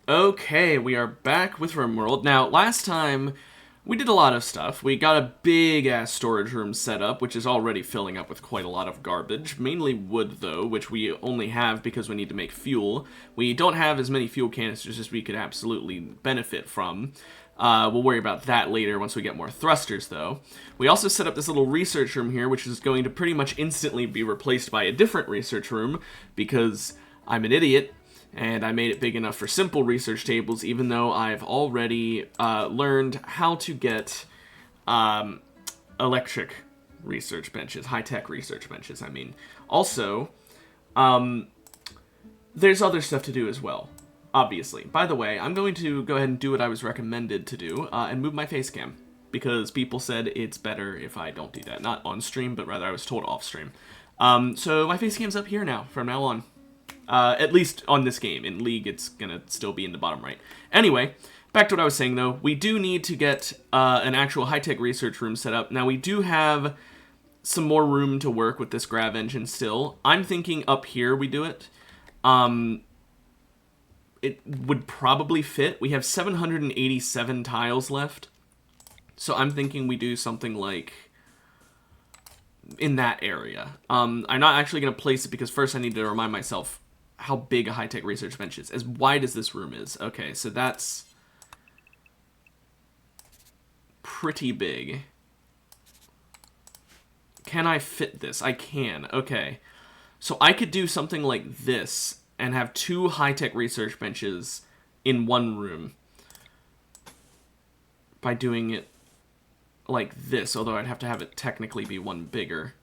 Okay, we are back with Rimworld. Now, last time, we did a lot of stuff. We got a big-ass storage room set up, which is already filling up with quite a lot of garbage. Mainly wood, though, which we only have because we need to make fuel. We don't have as many fuel canisters as we could absolutely benefit from. We'll worry about that later once we get more thrusters, though. We also set up this little research room here, which is going to pretty much instantly be replaced by a different research room, because I'm an idiot. And I made it big enough for simple research tables, even though I've already learned how to get electric research benches, high-tech research benches, I mean. Also, there's other stuff to do as well, obviously. By the way, I'm going to go ahead and do what I was recommended to do, and move my face cam, because people said it's better if I don't do that. Not on stream, but rather I was told off stream. So my face cam's up here now, from now on. At least on this game. In League, it's gonna still be in the bottom right. Anyway, back to what I was saying, though. We do need to get an actual high-tech research room set up. Now, we do have some more room to work with this grav engine still. I'm thinking up here we do it. It would probably fit. We have 787 tiles left. So I'm thinking we do something like in that area. I'm not actually going to place it because first I need to remind myself how big a high-tech research bench is. As wide as this room is. Okay, so that's pretty big. Can I fit this? I can. Okay. So I could do something like this and have two high-tech research benches in one room by doing it like this, although I'd have to have it technically be one bigger.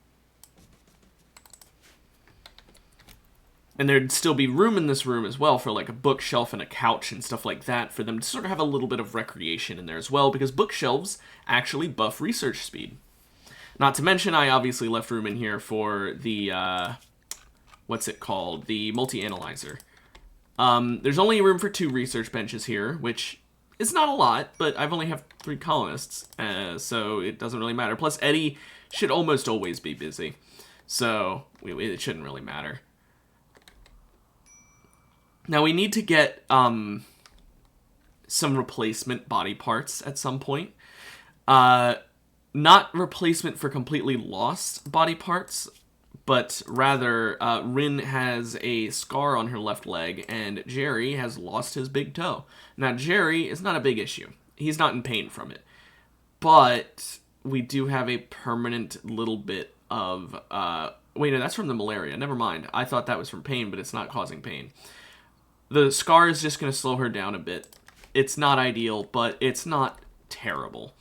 And there'd still be room in this room as well for like a bookshelf and a couch and stuff like that for them to sort of have a little bit of recreation in there as well, because bookshelves actually buff research speed. Not to mention, I obviously left room in here for the, what's it called? The multi-analyzer. There's only room for 2 research benches here, which is not a lot, but I've only have 3 colonists, so it doesn't really matter. Plus, Eddie should almost always be busy, so it shouldn't really matter. Now, we need to get some replacement body parts at some point. Not replacement for completely lost body parts, but rather, Rin has a scar on her left leg, and Jerry has lost his big toe. Now, Jerry is not a big issue. He's not in pain from it. But we do have a permanent little bit of... wait, no, that's from the malaria. Never mind. I thought that was from pain, but it's not causing pain. The scar is just going to slow her down a bit. It's not ideal, but it's not terrible.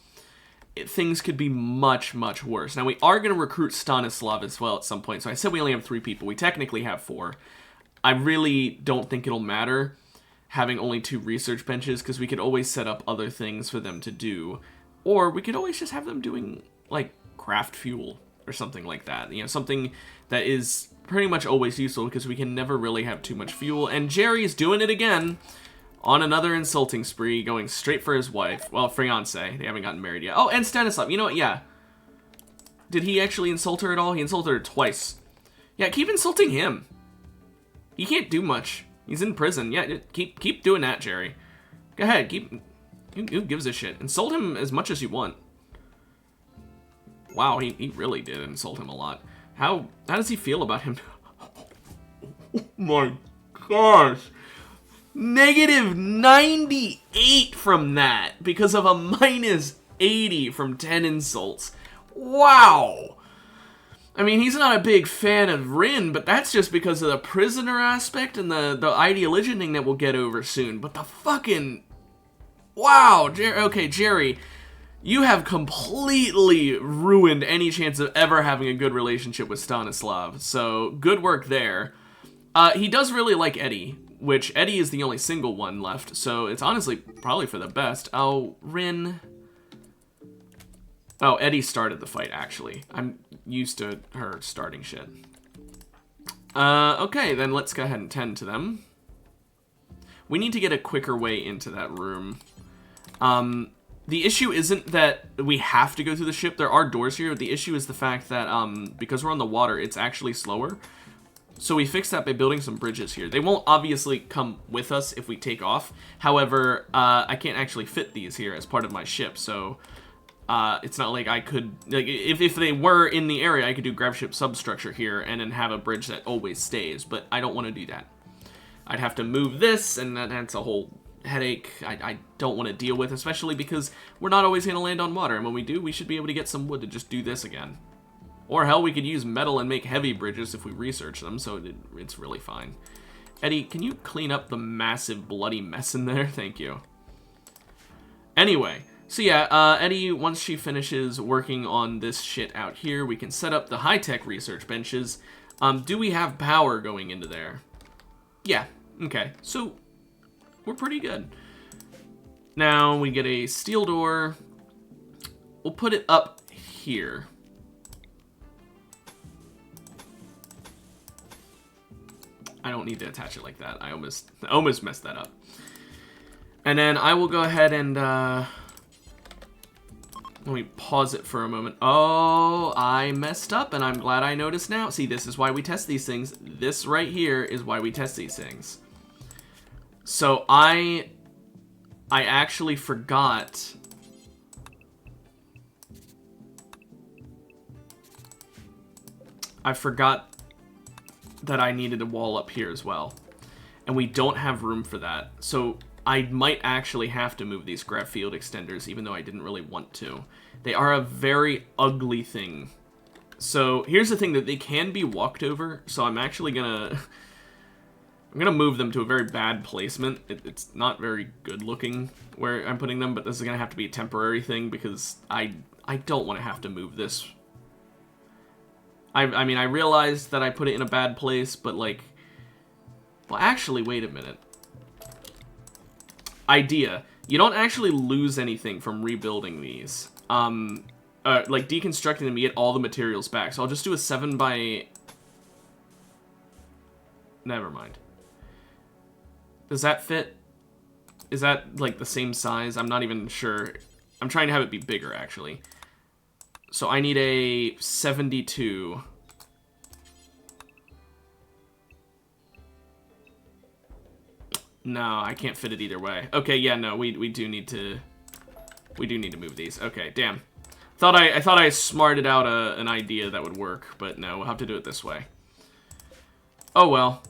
Things could be much, much worse. Now, we are going to recruit Stanislav as well at some point. So I said we only have 3 people. We technically have 4. I really don't think it'll matter having only 2 research benches, because we could always set up other things for them to do. Or we could always just have them doing, like, craft fuel or something like that. You know, something that is pretty much always useful, because we can never really have too much fuel. And Jerry's doing it again on another insulting spree, going straight for his wife. Well, fiancé. They haven't gotten married yet. Oh, and Stanislav. You know what? Yeah. Did he actually insult her at all? He insulted her twice. Yeah, keep insulting him. He can't do much. He's in prison. Yeah, keep doing that, Jerry. Go ahead. Who gives a shit? Insult him as much as you want. Wow, he really did insult him a lot. How does he feel about him? Oh my gosh. Negative 98 from that because of a minus 80 from 10 insults. Wow. I mean, he's not a big fan of Rin, but that's just because of the prisoner aspect and the ideology thing that we'll get over soon. But the fucking... Wow. Okay, Jerry, you have completely ruined any chance of ever having a good relationship with Stanislav. So, good work there. He does really like Eddie, which Eddie is the only single one left, so it's honestly probably for the best. Oh, Rin... Oh, Eddie started the fight, actually. I'm used to her starting shit. Okay, then let's go ahead and tend to them. We need to get a quicker way into that room. The issue isn't that we have to go through the ship. There are doors here. The issue is the fact that, because we're on the water, it's actually slower. So we fixed that by building some bridges here. They won't obviously come with us if we take off. However, I can't actually fit these here as part of my ship, so it's not like I could... Like, if they were in the area, I could do grab ship substructure here and then have a bridge that always stays, but I don't want to do that. I'd have to move this, and that's a whole headache I don't want to deal with, especially because we're not always going to land on water, and when we do, we should be able to get some wood to just do this again. Or hell, we could use metal and make heavy bridges if we research them, so it's really fine. Eddie, can you clean up the massive bloody mess in there? Thank you. Anyway, so yeah, Eddie, once she finishes working on this shit out here, we can set up the high-tech research benches. Do we have power going into there? Yeah, okay, so we're pretty good. Now we get a steel door. We'll put it up here. I don't need to attach it like that. I almost messed that up. And then I will go ahead and let me pause it for a moment. Oh, I messed up, and I'm glad I noticed now. See, this is why we test these things. This right here is why we test these things. So I actually forgot. I forgot that I needed a wall up here as well. And we don't have room for that. So I might actually have to move these grab field extenders, even though I didn't really want to. They are a very ugly thing. So here's the thing, that they can be walked over. So I'm actually gonna... I'm gonna move them to a very bad placement. It's not very good looking where I'm putting them, but this is gonna have to be a temporary thing because I don't want to have to move this. I mean, I realized that I put it in a bad place, but like... Well, actually, wait a minute. Idea. You don't actually lose anything from rebuilding these. Like, deconstructing them, you get all the materials back. So I'll just do a 7 by... Never mind. Does that fit? Is that, like, the same size? I'm not even sure. I'm trying to have it be bigger, actually. So I need a 72. No, I can't fit it either way. Okay, yeah, no, we do need to move these. Okay, damn. I thought I smarted out an idea that would work, but no, we'll have to do it this way. Oh well.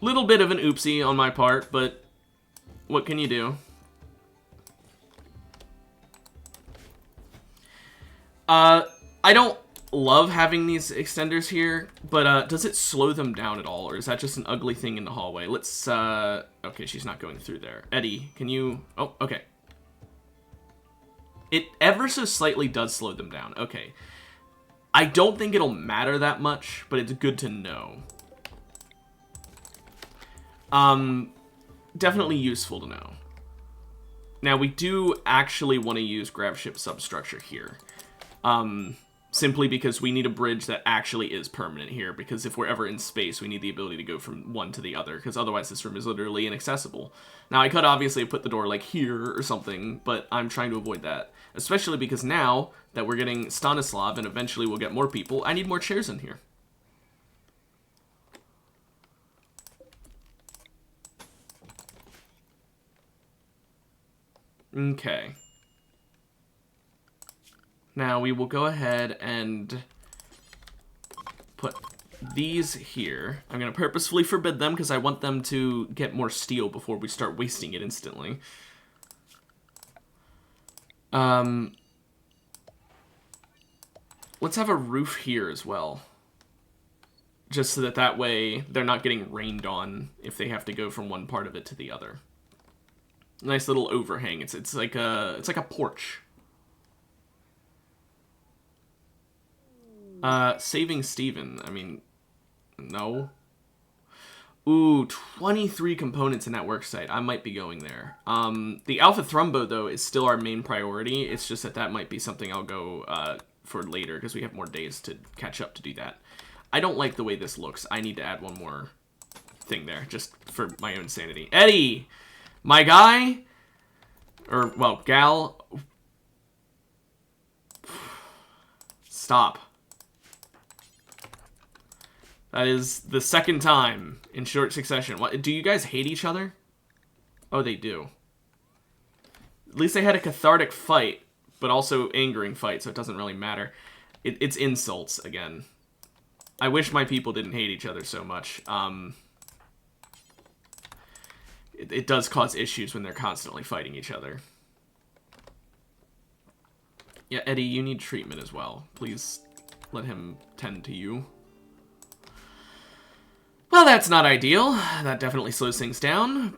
Little bit of an oopsie on my part, but what can you do? I don't love having these extenders here, but does it slow them down at all, or is that just an ugly thing in the hallway? Let's, okay, she's not going through there. Eddie, can you... Oh, okay. It ever so slightly does slow them down. Okay. I don't think it'll matter that much, but it's good to know. Definitely useful to know. Now, we do actually want to use grab ship substructure here. Simply because we need a bridge that actually is permanent here, because if we're ever in space, we need the ability to go from one to the other, because otherwise this room is literally inaccessible. Now, I could obviously put the door, like, here or something, but I'm trying to avoid that. Especially because now that we're getting Stanislav, and eventually we'll get more people, I need more chairs in here. Okay. Now we will go ahead and put these here. I'm going to purposefully forbid them because I want them to get more steel before we start wasting it instantly. Let's have a roof here as well. Just so that way they're not getting rained on if they have to go from one part of it to the other. Nice little overhang. It's like a porch. Saving Steven. I mean, no. Ooh, 23 components in that worksite. I might be going there. The Alpha Thrumbo, though, is still our main priority. It's just that might be something I'll go for later, because we have more days to catch up to do that. I don't like the way this looks. I need to add one more thing there, just for my own sanity. Eddie! My guy? Or, well, gal. Stop. That is the second time in short succession. What, do you guys hate each other? Oh, they do. At least they had a cathartic fight, but also angering fight, so it doesn't really matter. It's insults, again. I wish my people didn't hate each other so much. It does cause issues when they're constantly fighting each other. Yeah, Eddie, you need treatment as well. Please let him tend to you. Well, that's not ideal. That definitely slows things down.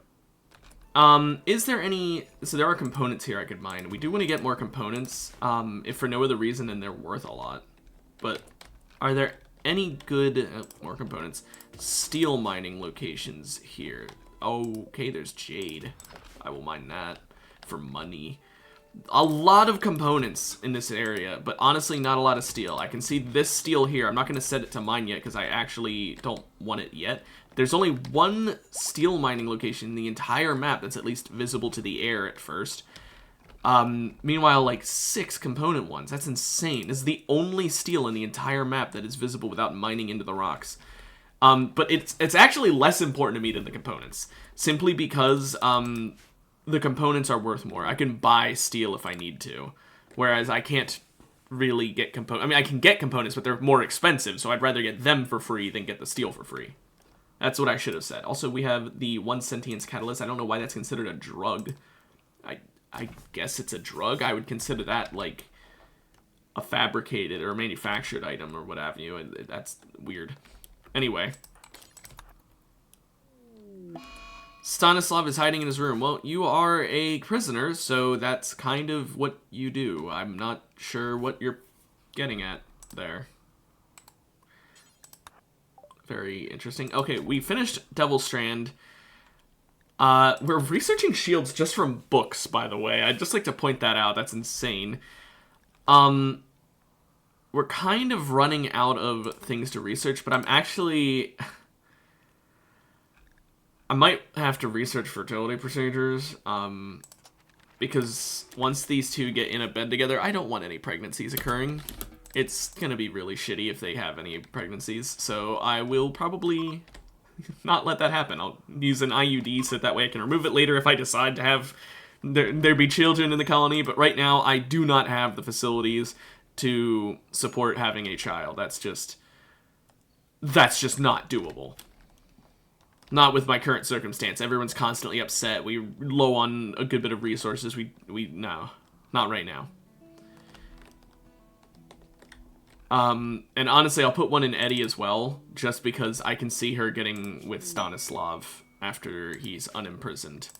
Is there any... So there are components here I could mine. We do want to get more components, if for no other reason than they're worth a lot. But are there any good... more components. Steel mining locations here. Okay, there's jade. I will mine that for money. A lot of components in this area, but honestly not a lot of steel. I can see this steel here. I'm not going to set it to mine yet because I actually don't want it yet. There's only one steel mining location in the entire map that's at least visible to the air at first. Meanwhile, like 6 component ones. That's insane. This is the only steel in the entire map that is visible without mining into the rocks. But it's actually less important to me than the components. Simply because, the components are worth more. I can buy steel if I need to. Whereas I can't really get components. I mean, I can get components, but they're more expensive, so I'd rather get them for free than get the steel for free. That's what I should have said. Also, we have the 1 sentience catalyst. I don't know why that's considered a drug. I guess it's a drug. I would consider that, like, a fabricated or manufactured item or what have you. And that's weird. Anyway. Stanislav is hiding in his room. Well, you are a prisoner, so that's kind of what you do. I'm not sure what you're getting at there. Very interesting. Okay, we finished Devil's Strand. We're researching shields just from books, by the way. I'd just like to point that out. That's insane. We're kind of running out of things to research, but I'm actually... I might have to research fertility procedures, because once these two get in a bed together, I don't want any pregnancies occurring. It's gonna be really shitty if they have any pregnancies, so I will probably not let that happen. I'll use an IUD so that way I can remove it later if I decide to have there be children in the colony, but right now I do not have the facilities to support having a child. That's just not doable. Not with my current circumstance. Everyone's constantly upset. We're low on a good bit of resources. No. Not right now. And honestly, I'll put one in Eddie as well, just because I can see her getting with Stanislav after he's unimprisoned.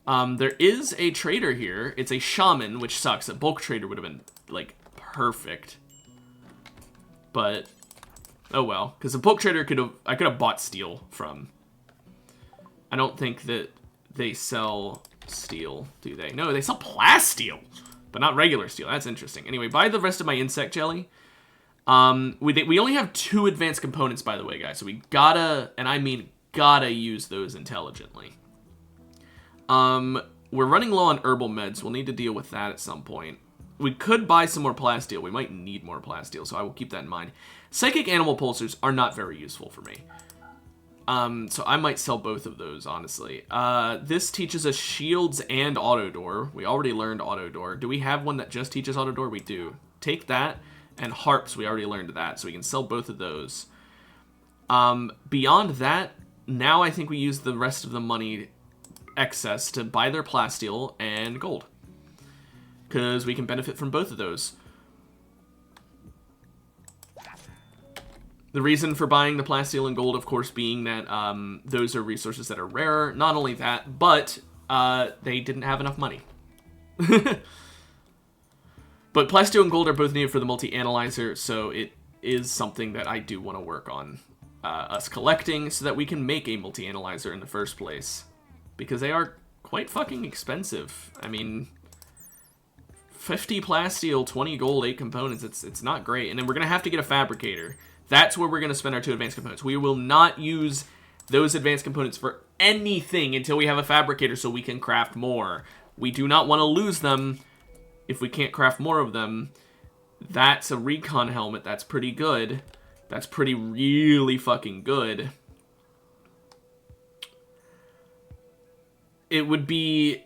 There is a trader here. It's a shaman, which sucks. A bulk trader would have been, like, perfect. But, oh well. Because a bulk trader I could have bought steel from. I don't think that they sell steel, do they? No, they sell plasteel, but not regular steel. That's interesting. Anyway, buy the rest of my insect jelly. We only have 2 advanced components, by the way, guys. So we gotta, and I mean gotta, use those intelligently. We're running low on herbal meds. We'll need to deal with that at some point. We could buy some more plasteel. We might need more plasteel, so I will keep that in mind. Psychic animal pulsers are not very useful for me. So I might sell both of those, honestly. This teaches us shields and auto door. We already learned auto door. Do we have one that just teaches auto door? We do. Take that, and harps, we already learned that, so we can sell both of those. Beyond that, now I think we use the rest of the money excess to buy their plasteel and gold. Because we can benefit from both of those. The reason for buying the plasteel and gold, of course, being that those are resources that are rarer. Not only that, but they didn't have enough money. But plasteel and gold are both needed for the multi-analyzer, so it is something that I do want to work on us collecting so that we can make a multi-analyzer in the first place. Because they are quite fucking expensive. I mean, 50 plasteel, 20 gold, 8 components, it's not great. And then we're going to have to get a fabricator. That's where we're going to spend our 2 advanced components. We will not use those advanced components for anything until we have a fabricator so we can craft more. We do not want to lose them if we can't craft more of them. That's a recon helmet. That's pretty good. That's really fucking good. It would be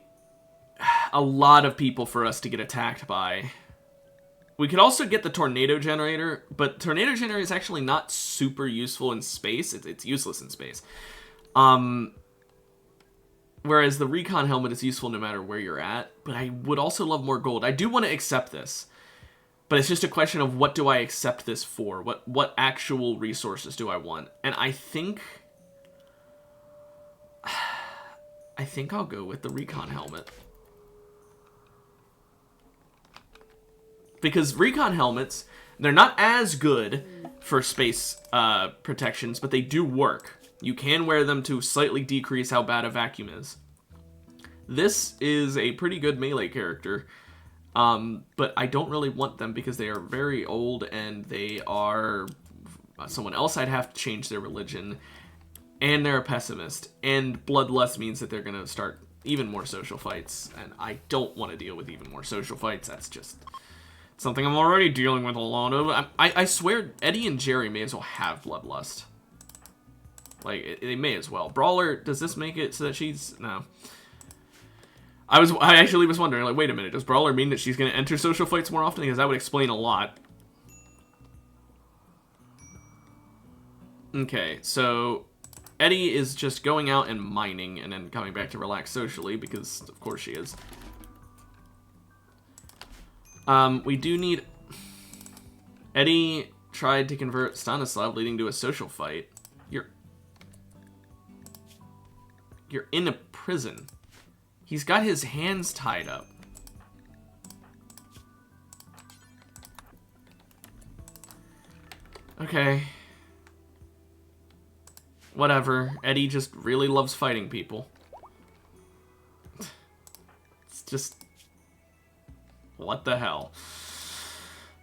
a lot of people for us to get attacked by. We could also get the tornado generator, but tornado generator is actually not super useful in space. It's useless in space. Whereas the recon helmet is useful no matter where you're at. But I would also love more gold. I do want to accept this. But it's just a question of what do I accept this for? What actual resources do I want? And I think I'll go with the recon helmet. Because recon helmets, they're not as good for space protections, but they do work. You can wear them to slightly decrease how bad a vacuum is. This is a pretty good melee character. But I don't really want them because they are very old and they are someone else I'd have to change their religion. And they're a pessimist. And bloodlust means that they're going to start even more social fights. And I don't want to deal with even more social fights. That's just something I'm already dealing with a lot of. I swear Eddie and Jerry may as well have bloodlust. Like, they may as well. Brawler, does this make it so that she's... No. I actually was wondering, like, wait a minute, does Brawler mean that she's going to enter social fights more often? Because that would explain a lot. Okay, so Eddie is just going out and mining and then coming back to relax socially, because of course she is. We do need... Eddie tried to convert Stanislav, leading to a social fight. You're in a prison. He's got his hands tied up. Okay. Whatever. Eddie just really loves fighting people. It's just... What the hell?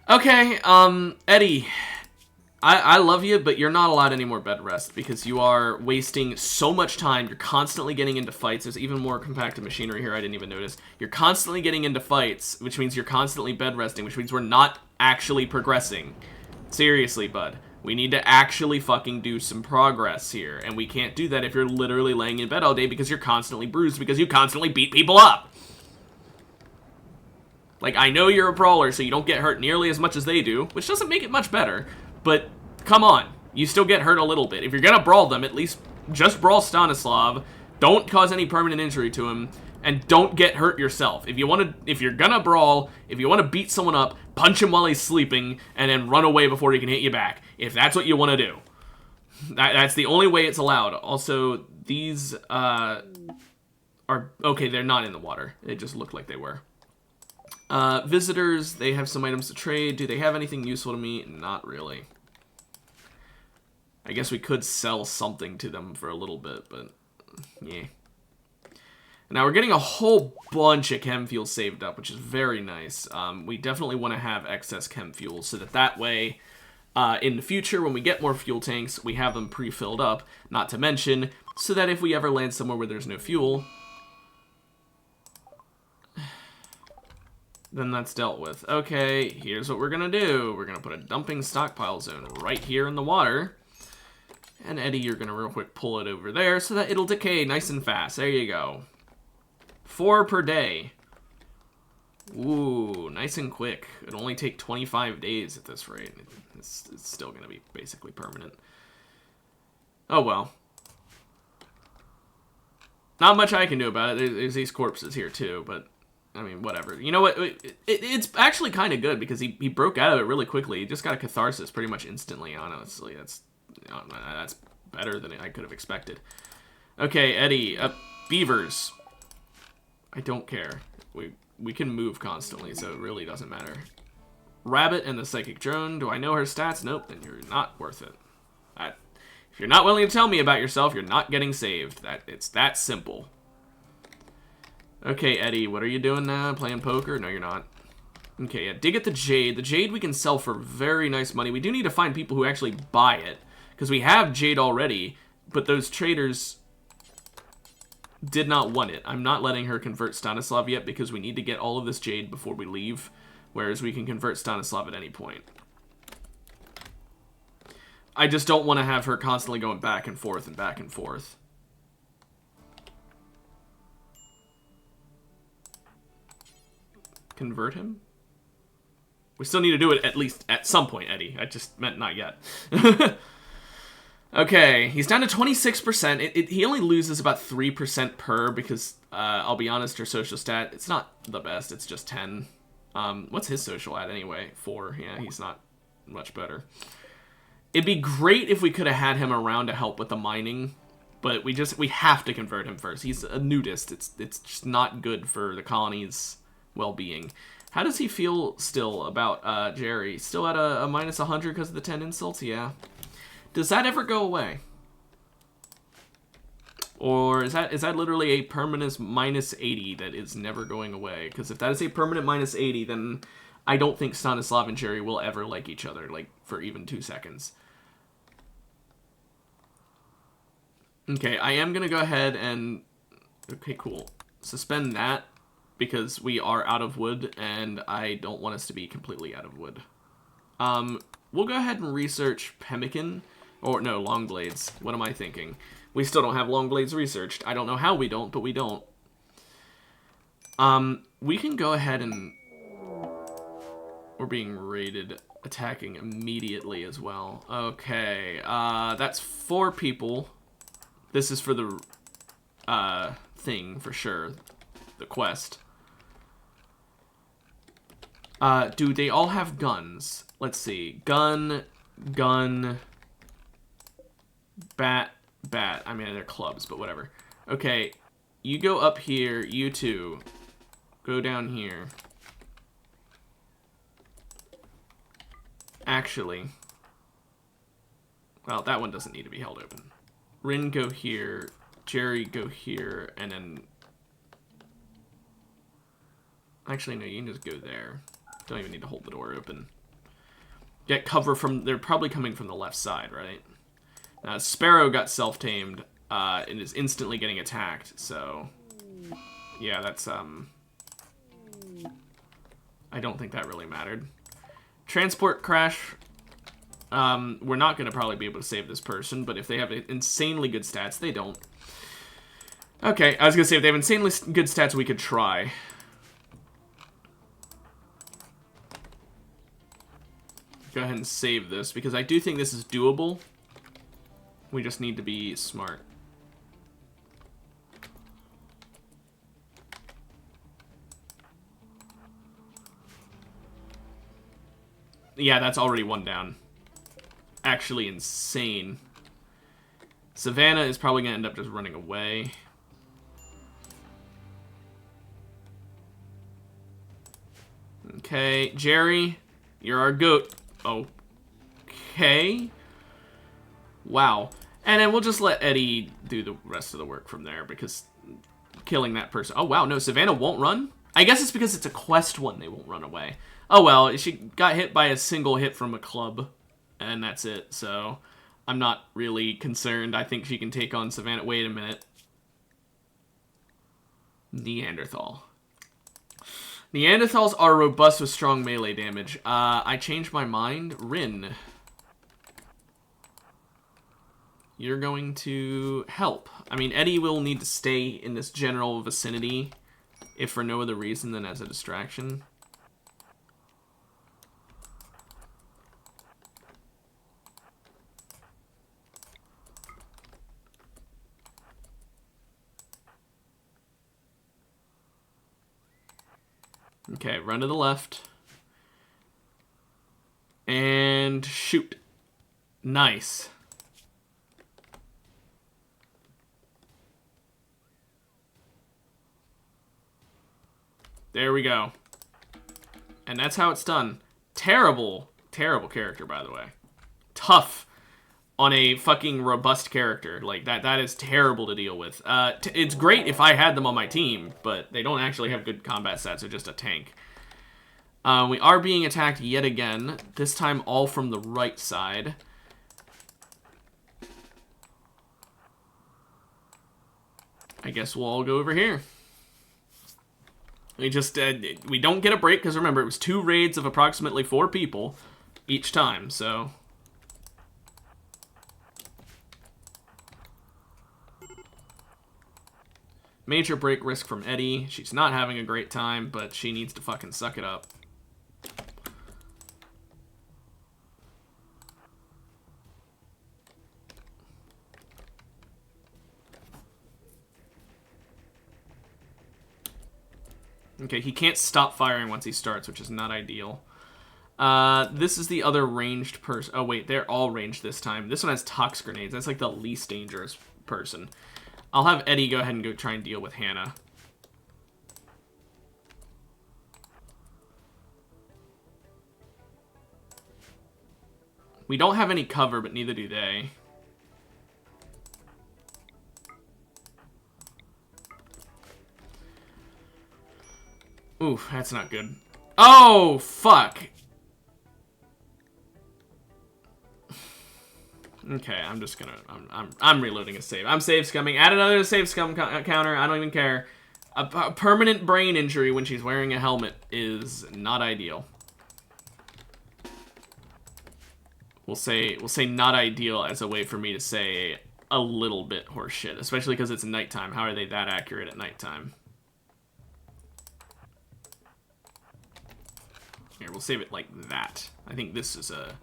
Okay, Eddie... I love you, but you're not allowed any more bed rest because you are wasting so much time. You're constantly getting into fights. There's even more compacted machinery here I didn't even notice. You're constantly getting into fights, which means you're constantly bed resting, which means we're not actually progressing. Seriously, bud. We need to actually fucking do some progress here, and we can't do that if you're literally laying in bed all day because you're constantly bruised because you constantly beat people up. Like, I know you're a brawler, so you don't get hurt nearly as much as they do, which doesn't make it much better. But, come on. You still get hurt a little bit. If you're gonna brawl them, at least just brawl Stanislav. Don't cause any permanent injury to him. And don't get hurt yourself. If you're gonna brawl, if you want to beat someone up, punch him while he's sleeping, and then run away before he can hit you back. If that's what you want to do. That's the only way it's allowed. Also, these, are... Okay, they're not in the water. They just look like they were. Visitors, they have some items to trade. Do they have anything useful to me? Not really. I guess we could sell something to them for a little bit, but yeah. Now we're getting a whole bunch of chem fuel saved up, which is very nice. We definitely want to have excess chem fuel so that way, in the future, when we get more fuel tanks, we have them pre-filled up. Not to mention, so that if we ever land somewhere where there's no fuel... then that's dealt with. Okay, here's what we're gonna do. We're gonna put a dumping stockpile zone right here in the water. And Eddie, you're gonna real quick pull it over there so that it'll decay nice and fast. There you go. 4 per day. Ooh, nice and quick. It'll only take 25 days at this rate. It's still gonna be basically permanent. Oh well. Not much I can do about it. There's these corpses here too, but... I mean, whatever. You know what? It's actually kind of good because he broke out of it really quickly. He just got a catharsis pretty much instantly, honestly. That's better than I could have expected. Okay, Eddie. Beavers. I don't care. We can move constantly, so it really doesn't matter. Rabbit and the Psychic Drone. Do I know her stats? Nope, then you're not worth it. If you're not willing to tell me about yourself, you're not getting saved. It's that simple. Okay, Eddie, what are you doing now? Playing poker? No, you're not. Okay, yeah, dig at the Jade. The Jade we can sell for very nice money. We do need to find people who actually buy it, because we have Jade already, but those traders did not want it. I'm not letting her convert Stanislav yet, because we need to get all of this Jade before we leave, whereas we can convert Stanislav at any point. I just don't want to have her constantly going back and forth and back and forth. Convert him? We still need to do it at least at some point, Eddie. I just meant not yet. Okay, he's down to 26%. He only loses about 3% per because, I'll be honest, her social stat, it's not the best. It's just 10. What's his social at anyway? 4. Yeah, he's not much better. It'd be great if we could have had him around to help with the mining, but we have to convert him first. He's a nudist. It's just not good for the colony's well-being. How does he feel still about Jerry? Still at a minus 100 because of the 10 insults? Yeah. Does that ever go away? Or is that literally a permanent minus 80 that is never going away? Because if that is a permanent minus 80, then I don't think Stanislav and Jerry will ever like each other, like, for even 2 seconds. Okay, I am going to go ahead and... Okay, cool. Suspend that, because we are out of wood, and I don't want us to be completely out of wood. We'll go ahead and research pemmican. Or, no, long blades. What am I thinking? We still don't have long blades researched. I don't know how we don't, but we don't. We can go ahead and... We're being raided, attacking immediately as well. Okay, that's 4 people. This is for the, thing, for sure. The quest. Do they all have guns? Let's see. Gun... Bat. I mean, they're clubs, but whatever. Okay, you go up here. You two. Go down here. Actually. Well, that one doesn't need to be held open. Rin, go here. Jerry, go here. And then... Actually, no, you can just go there. Don't even need to hold the door open. Get cover from... They're probably coming from the left side, right? Sparrow got self-tamed, and is instantly getting attacked, so... Yeah, that's, I don't think that really mattered. Transport crash. We're not going to probably be able to save this person, but if they have insanely good stats, they don't. Okay, I was going to say, if they have insanely good stats, we could try. Go ahead and save this, because I do think this is doable. We just need to be smart. Yeah, that's already 1 down. Actually insane. Savannah is probably going to end up just running away. Okay, Jerry, you're our goat. Okay. Wow. And then we'll just let Eddie do the rest of the work from there, because killing that person... Oh, wow, no, Savannah won't run? I guess it's because it's a quest one they won't run away. Oh, well, she got hit by a single hit from a club, and that's it, so I'm not really concerned. I think she can take on Savannah... Wait a minute. Neanderthal. Neanderthals are robust with strong melee damage. I changed my mind. Rin. You're going to help. I mean, Eddie will need to stay in this general vicinity, if for no other reason than as a distraction. Okay, run to the left. And shoot. Nice. There we go. And that's how it's done. Terrible, terrible character, by the way. Tough on a fucking robust character. Like, that is terrible to deal with. It's great if I had them on my team, but they don't actually have good combat stats. They're just a tank. We are being attacked yet again. This time all from the right side. I guess we'll all go over here. We just, we don't get a break, because remember, it was 2 raids of approximately 4 people each time, so... Major break risk from Eddie. She's not having a great time, but she needs to fucking suck it up. Okay, he can't stop firing once he starts, which is not ideal. This is the other ranged person. Oh, wait, they're all ranged this time. This one has tox grenades. That's like the least dangerous person. I'll have Eddie go ahead and go try and deal with Hannah. We don't have any cover, but neither do they. Oof, that's not good. Oh, fuck. Okay, I'm just gonna... I'm reloading a save. I'm save scumming. Add another save scum counter. I don't even care. A permanent brain injury when she's wearing a helmet is not ideal. We'll say not ideal as a way for me to say a little bit horseshit, especially because it's nighttime. How are they that accurate at nighttime? Here, we'll save it like that. I think this is a...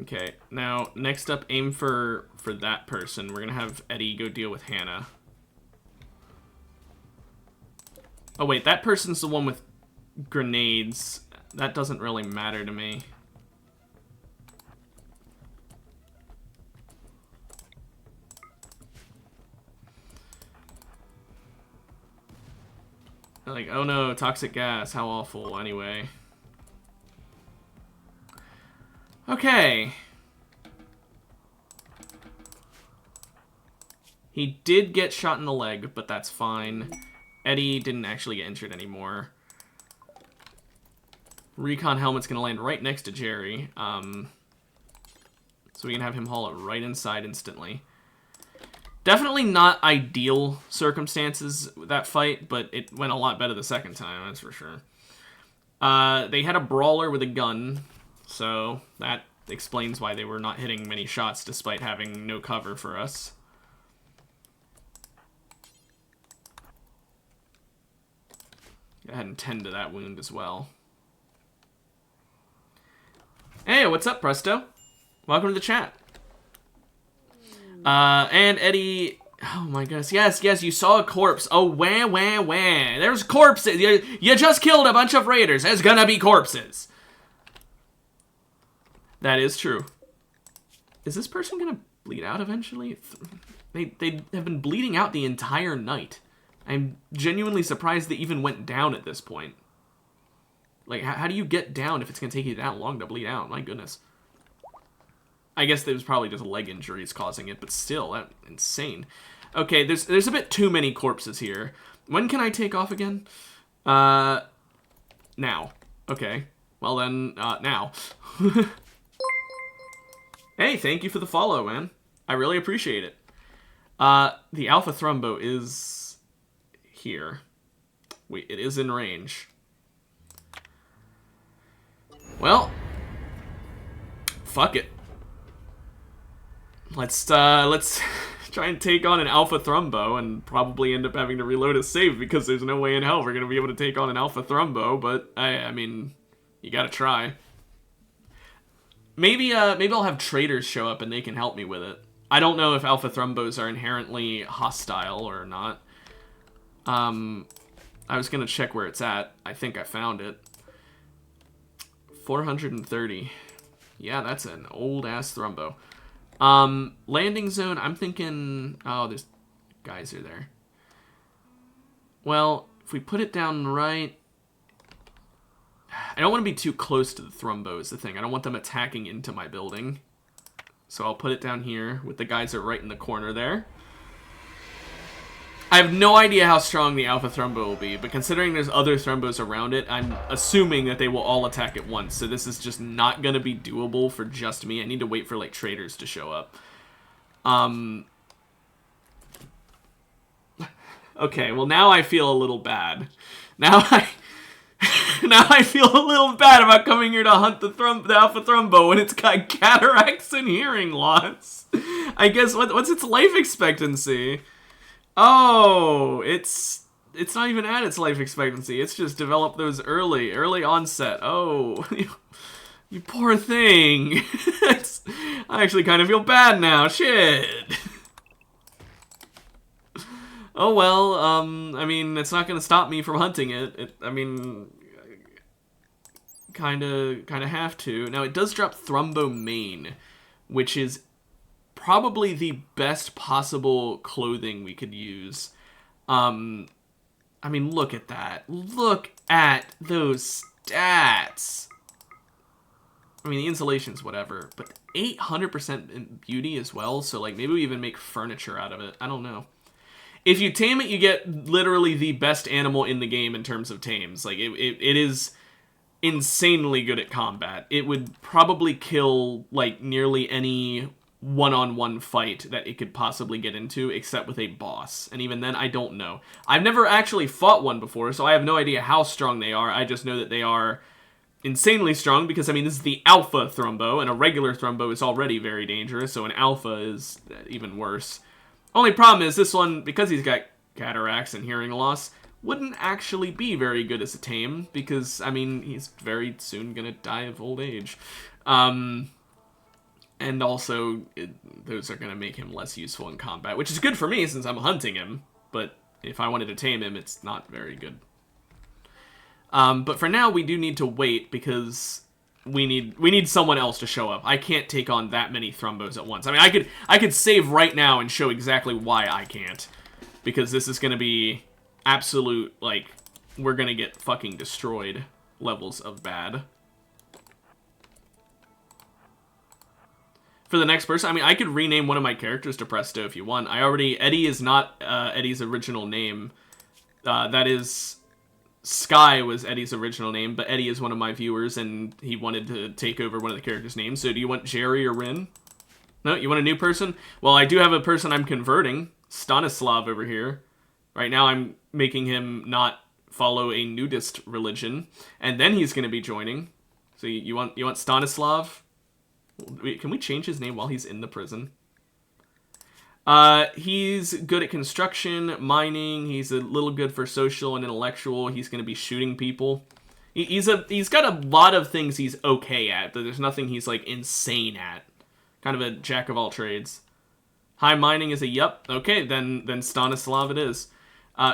Okay, now, next up, aim for that person. We're gonna have Eddie go deal with Hannah. Oh wait, that person's the one with grenades. That doesn't really matter to me. Like, oh no, toxic gas, how awful, anyway. Okay. He did get shot in the leg, but that's fine. Eddie didn't actually get injured anymore. Recon helmet's gonna land right next to Jerry. So we can have him haul it right inside instantly. Definitely not ideal circumstances, that fight, but it went a lot better the second time, that's for sure. They had a brawler with a gun, so that explains why they were not hitting many shots despite having no cover for us. Go ahead and tend to that wound as well. Hey, what's up, Presto? Welcome to the chat. And Eddie... Oh my goodness. Yes, you saw a corpse. Oh, wah. There's corpses. You just killed a bunch of raiders. There's gonna be corpses. That is true. Is this person gonna bleed out eventually? They have been bleeding out the entire night. I'm genuinely surprised they even went down at this point. Like, how do you get down if it's gonna take you that long to bleed out? My goodness. I guess it was probably just leg injuries causing it, but still, that's insane. Okay, there's a bit too many corpses here. When can I take off again? Now. Okay. Well then, now. Hey, thank you for the follow, man. I really appreciate it. The Alpha Thrumbo is here. Wait, it is in range. Well, fuck it. Let's try and take on an Alpha Thrumbo and probably end up having to reload a save because there's no way in hell we're gonna be able to take on an Alpha Thrumbo, but I mean, you gotta try. Maybe I'll have traders show up and they can help me with it. I don't know if Alpha Thrumbos are inherently hostile or not. I was gonna check where it's at. I think I found it. 430. Yeah, that's an old-ass Thrumbo. Landing zone, I'm thinking... Oh, there's guys are there. Well, if we put it down right... I don't want to be too close to the Thrumbo is the thing. I don't want them attacking into my building. So I'll put it down here with the guys that are right in the corner there. I have no idea how strong the Alpha Thrumbo will be, but considering there's other Thrumbos around it, I'm assuming that they will all attack at once, so this is just not going to be doable for just me. I need to wait for, like, traders to show up. Okay, well now I feel a little bad. Now I now I feel a little bad about coming here to hunt the Alpha Thrumbo when it's got cataracts and hearing loss. I guess what's its life expectancy? Oh, it's not even at its life expectancy. It's just developed those early onset. Oh, you poor thing. I actually kind of feel bad now. Shit. Oh well, I mean, it's not gonna stop me from hunting it. I mean, kinda have to. Now, it does drop Thrumbo Mane, which is probably the best possible clothing we could use. I mean, look at that. Look at those stats. I mean, the insulation's whatever, but 800% in beauty as well, so, like, maybe we even make furniture out of it. I don't know. If you tame it, you get literally the best animal in the game in terms of tames. Like, it is insanely good at combat. It would probably kill, like, nearly any one-on-one fight that it could possibly get into, except with a boss. And even then, I don't know. I've never actually fought one before, so I have no idea how strong they are. I just know that they are insanely strong, because, I mean, this is the Alpha Thrumbo, and a regular Thrumbo is already very dangerous, so an Alpha is even worse. Only problem is this one, because he's got cataracts and hearing loss, wouldn't actually be very good as a tame, because, I mean, he's very soon gonna die of old age. And also, those are gonna make him less useful in combat, which is good for me since I'm hunting him, but if I wanted to tame him, it's not very good. But for now, we do need to wait, because we need someone else to show up. I can't take on that many Thrumbos at once. I mean, I could save right now and show exactly why I can't. Because this is going to be absolute, like, we're going to get fucking destroyed levels of bad. For the next person, I mean, I could rename one of my characters to Presto if you want. Eddie is not Eddie's original name. That is... Sky was Eddie's original name, but Eddie is one of my viewers, and he wanted to take over one of the characters' names. So do you want Jerry or Rin? No? You want a new person? Well, I do have a person I'm converting. Stanislav over here. Right now I'm making him not follow a nudist religion, and then he's going to be joining. So you want Stanislav? Can we change his name while he's in the prison? He's good at construction, mining. He's a little good for social and intellectual. He's going to be shooting people. He's got a lot of things he's okay at, but there's nothing he's, like, insane at. Kind of a jack of all trades. High mining is a yup. Okay, then Stanislav it is.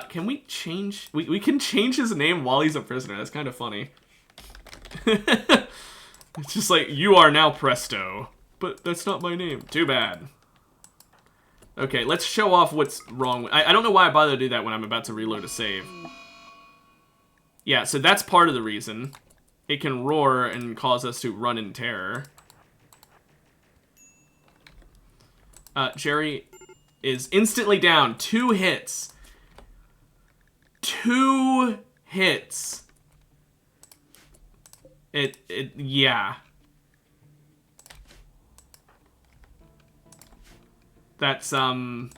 Can we change... We can change his name while he's a prisoner. That's kind of funny. It's just like, you are now Presto. But that's not my name. Too bad. Okay, let's show off what's wrong. I don't know why I bother to do that when I'm about to reload a save. Yeah, so that's part of the reason. It can roar and cause us to run in terror. Jerry is instantly down. 2 hits. 2 hits. Yeah. That's, there's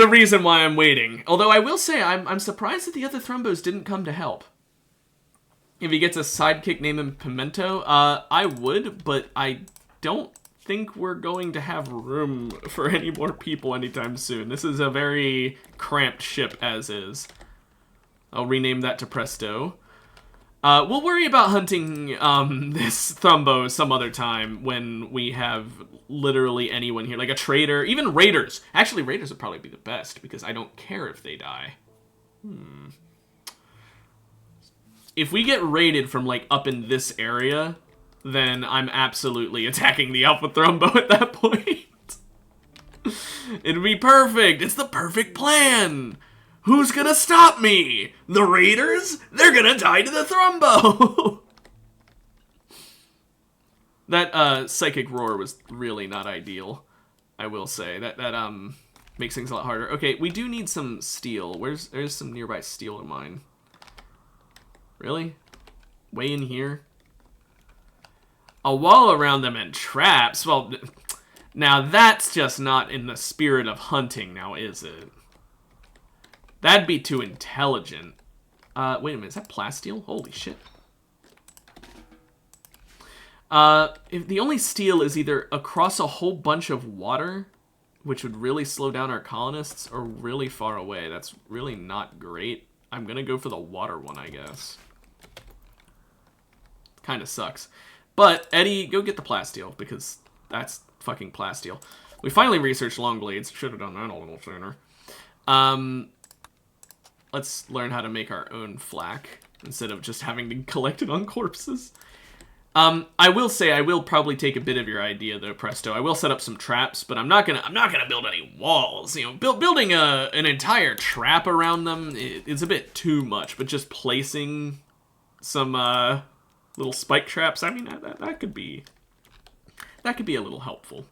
a reason why I'm waiting. Although I will say, I'm surprised that the other Thrumbos didn't come to help. If he gets a sidekick named him Pimento, I would, but I don't think we're going to have room for any more people anytime soon. This is a very cramped ship as is. I'll rename that to Presto. We'll worry about hunting this Thrumbo some other time when we have literally anyone here. Like a trader, even raiders. Actually, raiders would probably be the best because I don't care if they die. If we get raided from, like, up in this area, then I'm absolutely attacking the Alpha Thrumbo at that point. It'd be perfect. It's the perfect plan. Who's gonna stop me? The raiders? They're gonna die to the Thrumbo! That, psychic roar was really not ideal, I will say. That makes things a lot harder. Okay, we do need some steel. There's some nearby steel to mine. Really? Way in here? A wall around them and traps? Well, now that's just not in the spirit of hunting now, is it? That'd be too intelligent. Wait a minute, is that plasteel? Holy shit. If the only steel is either across a whole bunch of water, which would really slow down our colonists, or really far away. That's really not great. I'm gonna go for the water one, I guess. Kind of sucks. But, Eddie, go get the plasteel, because that's fucking plasteel. We finally researched long blades. Should have done that a little sooner. Let's learn how to make our own flak, instead of just having to collect it on corpses. I will say I will probably take a bit of your idea though, Presto. I will set up some traps, but I'm not gonna build any walls. You know, building an entire trap around them is a bit too much. But just placing some little spike traps, I mean that could be a little helpful.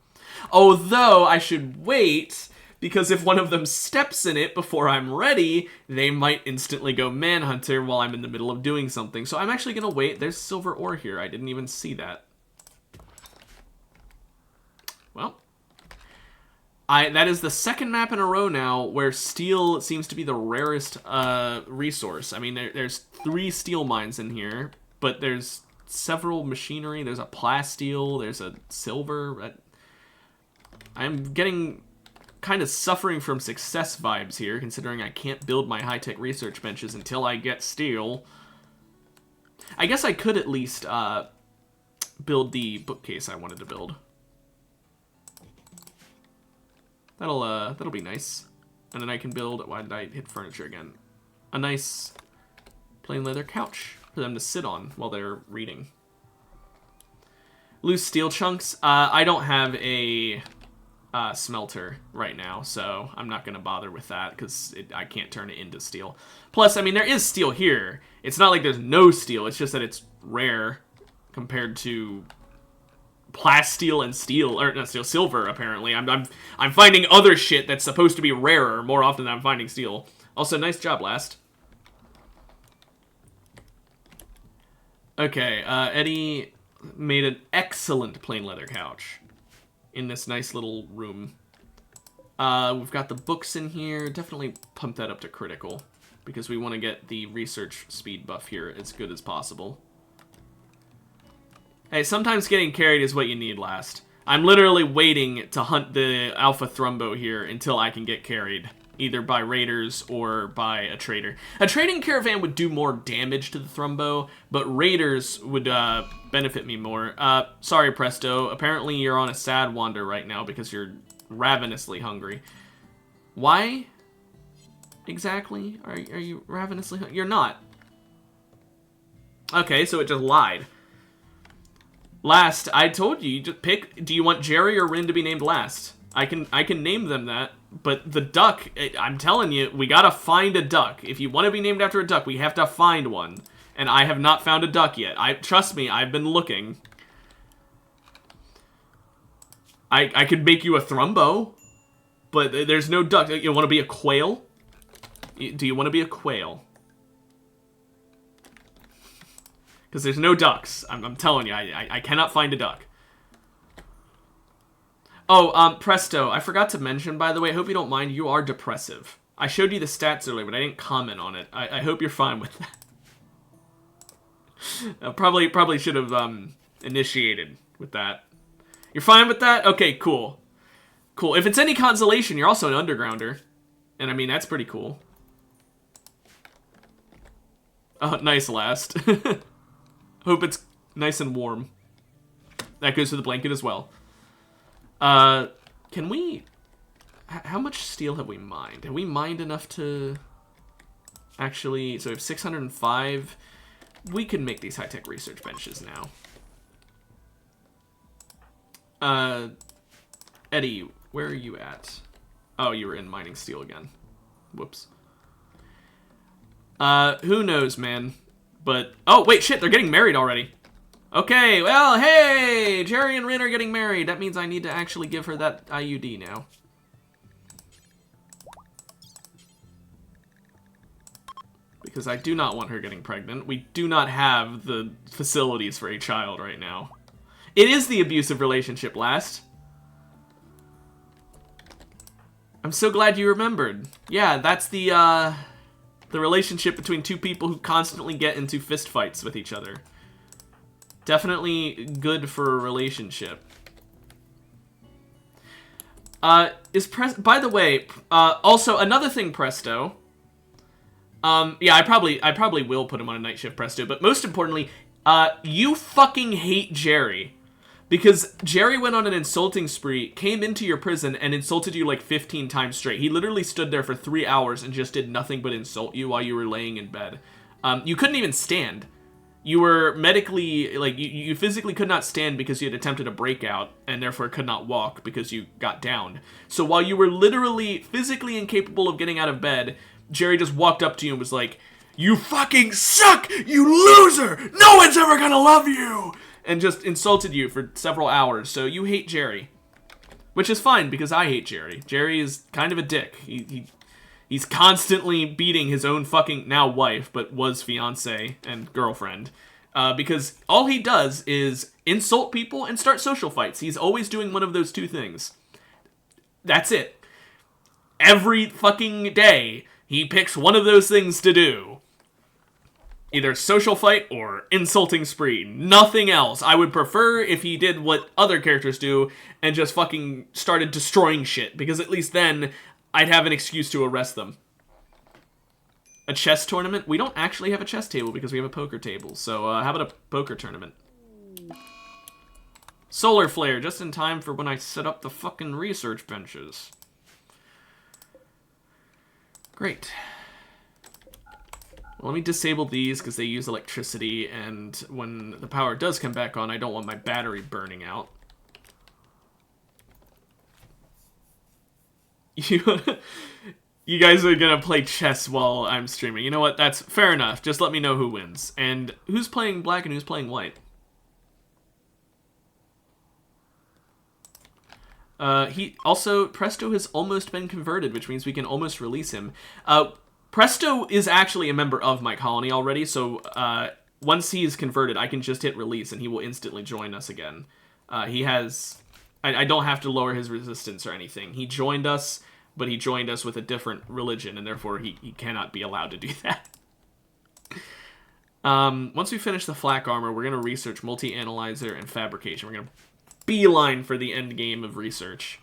Although I should wait, because if one of them steps in it before I'm ready, they might instantly go Manhunter while I'm in the middle of doing something. So I'm actually going to wait. There's silver ore here. I didn't even see that. Well, that is the second map in a row now where steel seems to be the rarest resource. I mean, there's 3 steel mines in here, but there's several machinery. There's a plasteel. There's a silver. I'm getting kind of suffering from success vibes here, considering I can't build my high-tech research benches until I get steel. I guess I could at least build the bookcase I wanted to build. That'll be nice. And then I can build, why did I hit furniture again? A nice plain leather couch for them to sit on while they're reading. Loose steel chunks. I don't have a smelter right now, so I'm not going to bother with that because I can't turn it into steel. Plus, I mean, there is steel here. It's not like there's no steel. It's just that it's rare compared to plasteel and steel, or not steel, silver. Apparently, I'm finding other shit that's supposed to be rarer more often than I'm finding steel. Also, nice job, Last. Okay, Eddie made an excellent plain leather couch in this nice little room. We've got the books in here. Definitely pump that up to critical, because we want to get the research speed buff here as good as possible. Hey, sometimes getting carried is what you need, Last. I'm literally waiting to hunt the Alpha Thrumbo here until I can get carried, either by raiders or by a trader. A trading caravan would do more damage to the Thrumbo, but raiders would benefit me more. Sorry, Presto. Apparently you're on a sad wander right now because you're ravenously hungry. Why exactly are you ravenously hungry? You're not. Okay, so it just lied. Last, I told you, just pick. Do you want Jerry or Rin to be named Last? I can name them that, but the duck, I'm telling you, we gotta find a duck. If you want to be named after a duck, we have to find one. And I have not found a duck yet. Trust me, I've been looking. I could make you a Thrumbo, but there's no duck. You want to be a quail? Do you want to be a quail? Because there's no ducks. I'm telling you, I cannot find a duck. Oh, Presto, I forgot to mention, by the way, I hope you don't mind, you are depressive. I showed you the stats earlier, but I didn't comment on it. I hope you're fine with that. Probably should have, initiated with that. You're fine with that? Okay, cool. Cool. If it's any consolation, you're also an undergrounder. And, I mean, that's pretty cool. Oh, nice, Last. Hope it's nice and warm. That goes to the blanket as well. Can we... How much steel have we mined? Have we mined enough to... Actually, so we have 605. We can make these high-tech research benches now. Eddie, where are you at? Oh, you were in mining steel again. Whoops. Who knows, man. But... Oh, wait, shit, they're getting married already. Okay, well, hey! Jerry and Rin are getting married. That means I need to actually give her that IUD now. Because I do not want her getting pregnant. We do not have the facilities for a child right now. It is the abusive relationship, Last. I'm so glad you remembered. Yeah, that's the relationship between two people who constantly get into fistfights with each other. Definitely good for a relationship. By the way, also another thing, Presto. Yeah, I probably will put him on a night shift, Presto, but most importantly, you fucking hate Jerry. Because Jerry went on an insulting spree, came into your prison, and insulted you like 15 times straight. He literally stood there for 3 hours and just did nothing but insult you while you were laying in bed. You couldn't even stand. You were medically, like, you physically could not stand because you had attempted a breakout, and therefore could not walk because you got downed. So while you were literally physically incapable of getting out of bed, Jerry just walked up to you and was like, "You fucking suck, you loser! No one's ever gonna love you!" And just insulted you for several hours. So you hate Jerry. Which is fine, because I hate Jerry. Jerry is kind of a dick. He's constantly beating his own fucking, now wife, but was fiance and girlfriend. Because all he does is insult people and start social fights. He's always doing one of those two things. That's it. Every fucking day, he picks one of those things to do. Either social fight or insulting spree. Nothing else. I would prefer if he did what other characters do and just fucking started destroying shit. Because at least then, I'd have an excuse to arrest them. A chess tournament? We don't actually have a chess table because we have a poker table. So how about a poker tournament? Solar flare, just in time for when I set up the fucking research benches. Great. Well, let me disable these because they use electricity, and when the power does come back on, I don't want my battery burning out. You guys are gonna play chess while I'm streaming. You know what? That's fair enough. Just let me know who wins. And who's playing black and who's playing white? Presto has almost been converted, which means we can almost release him. Presto is actually a member of my colony already, so once he is converted, I can just hit release and he will instantly join us again. I don't have to lower his resistance or anything. He joined us, but he joined us with a different religion, and therefore he cannot be allowed to do that. Once we finish the flak armor, we're going to research multi-analyzer and fabrication. We're going to beeline for the end game of research.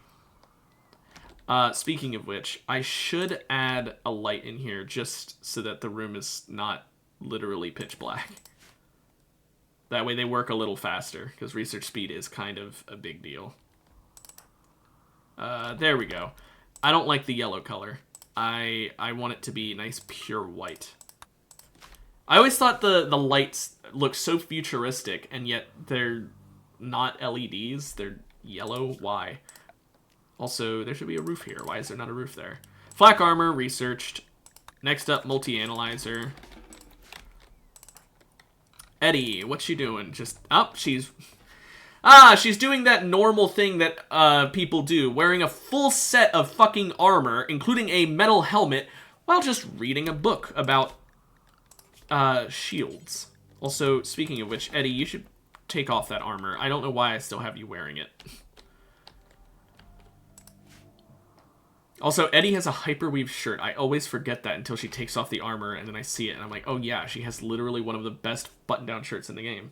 Speaking of which, I should add a light in here just so that the room is not literally pitch black. That way they work a little faster, because research speed is kind of a big deal. There we go. I don't like the yellow color. I want it to be nice pure white. I always thought the lights look so futuristic, and yet they're not LEDs. They're yellow. Why? Also, there should be a roof here. Why is there not a roof there? Flak armor, researched. Next up, multi-analyzer. Eddie, what's she doing? She's doing that normal thing that people do, wearing a full set of fucking armor, including a metal helmet, while just reading a book about shields. Also, speaking of which, Eddie, you should take off that armor. I don't know why I still have you wearing it. Also, Eddie has a hyperweave shirt. I always forget that until she takes off the armor, and then I see it, and I'm like, oh yeah, she has literally one of the best button-down shirts in the game.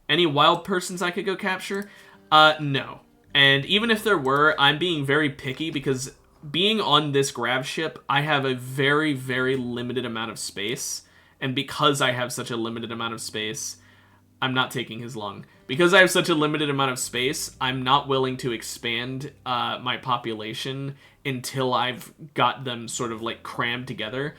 Any wild persons I could go capture? No. And even if there were, I'm being very picky, because being on this grav ship, I have a very, very limited amount of space, and because I have such a limited amount of space, I'm not taking his lung. Because I have such a limited amount of space, I'm not willing to expand my population until I've got them sort of like crammed together.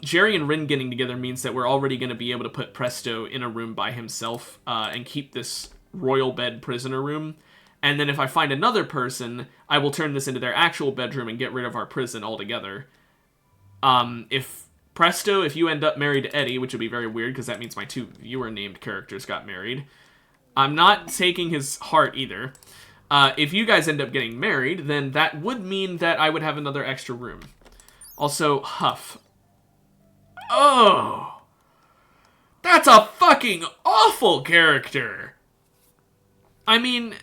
Jerry and Rin getting together means that we're already going to be able to put Presto in a room by himself and keep this royal bed prisoner room. And then if I find another person, I will turn this into their actual bedroom and get rid of our prison altogether. If you end up married to Eddie, which would be very weird because that means my two viewer-named characters got married, I'm not taking his heart either. If you guys end up getting married, then that would mean that I would have another extra room. Also, Huff. Oh! That's a fucking awful character! I mean,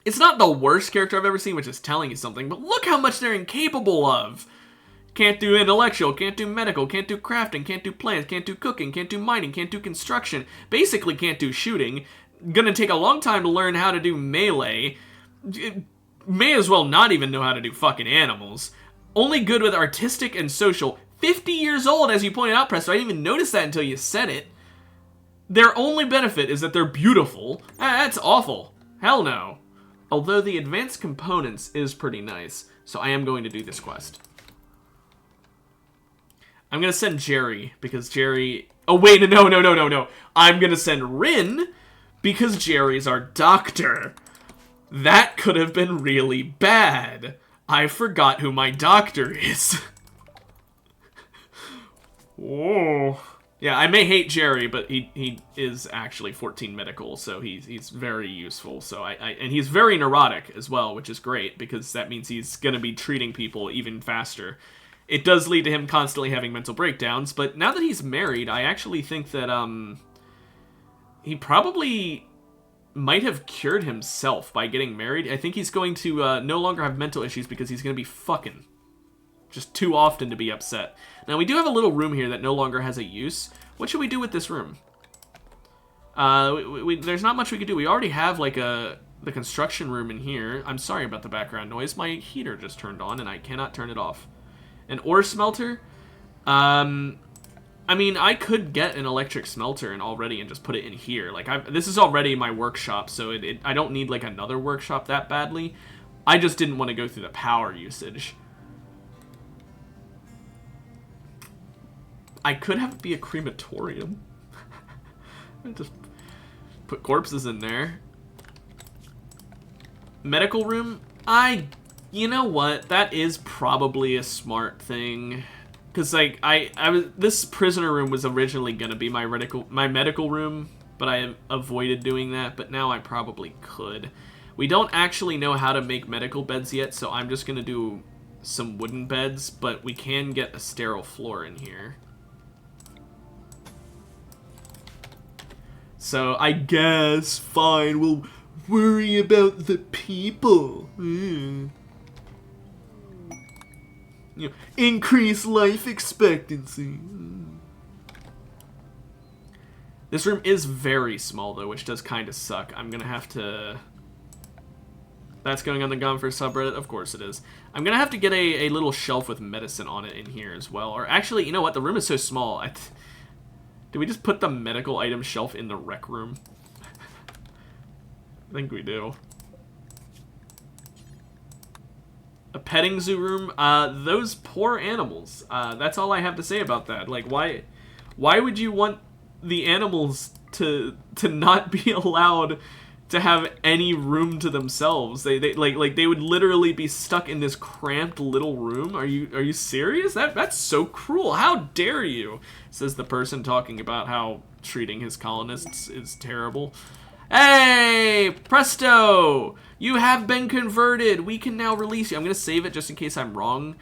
It's not the worst character I've ever seen, which is telling you something, but look how much they're incapable of. Can't do intellectual, can't do medical, can't do crafting, can't do plants, can't do cooking, can't do mining, can't do construction, basically can't do shooting. Gonna take a long time to learn how to do melee. May as well not even know how to do fucking animals. Only good with artistic and social. 50 years old, as you pointed out, Presto. I didn't even notice that until you said it. Their only benefit is that they're beautiful. That's awful. Hell no. Although the advanced components is pretty nice, so I am going to do this quest. I'm going to send Jerry, because Jerry... Oh, wait, no. I'm going to send Rin, because Jerry's our doctor. That could have been really bad. I forgot who my doctor is. Whoa. Yeah, I may hate Jerry, but he is actually 14 medical, so he's very useful. So and he's very neurotic as well, which is great, because that means he's going to be treating people even faster. It does lead to him constantly having mental breakdowns, but now that he's married, I actually think that he probably might have cured himself by getting married. I think he's going to no longer have mental issues because he's going to be fucking just too often to be upset. Now, we do have a little room here that no longer has a use. What should we do with this room? There's not much we could do. We already have, like, the construction room in here. I'm sorry about the background noise. My heater just turned on, and I cannot turn it off. An ore smelter? I mean, I could get an electric smelter and just put it in here. Like, this is already my workshop, so I don't need, like, another workshop that badly. I just didn't want to go through the power usage. I could have it be a crematorium. Just put corpses in there. Medical room? You know what? That is probably a smart thing. Because, like, this prisoner room was originally going to be my medical room, but I avoided doing that, but now I probably could. We don't actually know how to make medical beds yet, so I'm just going to do some wooden beds, but we can get a sterile floor in here. So, I guess, fine, we'll worry about the people. You know, increase life expectancy. This room is very small, though, which does kind of suck. I'm going to have to... That's going on the Gone for subreddit? Of course it is. I'm going to have to get a little shelf with medicine on it in here as well. Or actually, you know what? The room is so small. Do we just put the medical item shelf in the rec room? I think we do. A petting zoo room? Those poor animals. That's all I have to say about that. Like, why would you want the animals to not be allowed to have any room to themselves? They would literally be stuck in this cramped little room. Are you serious? That's so cruel. How dare you? Says the person talking about how treating his colonists is terrible. Hey, presto! You have been converted. We can now release you. I'm going to save it just in case I'm wrong,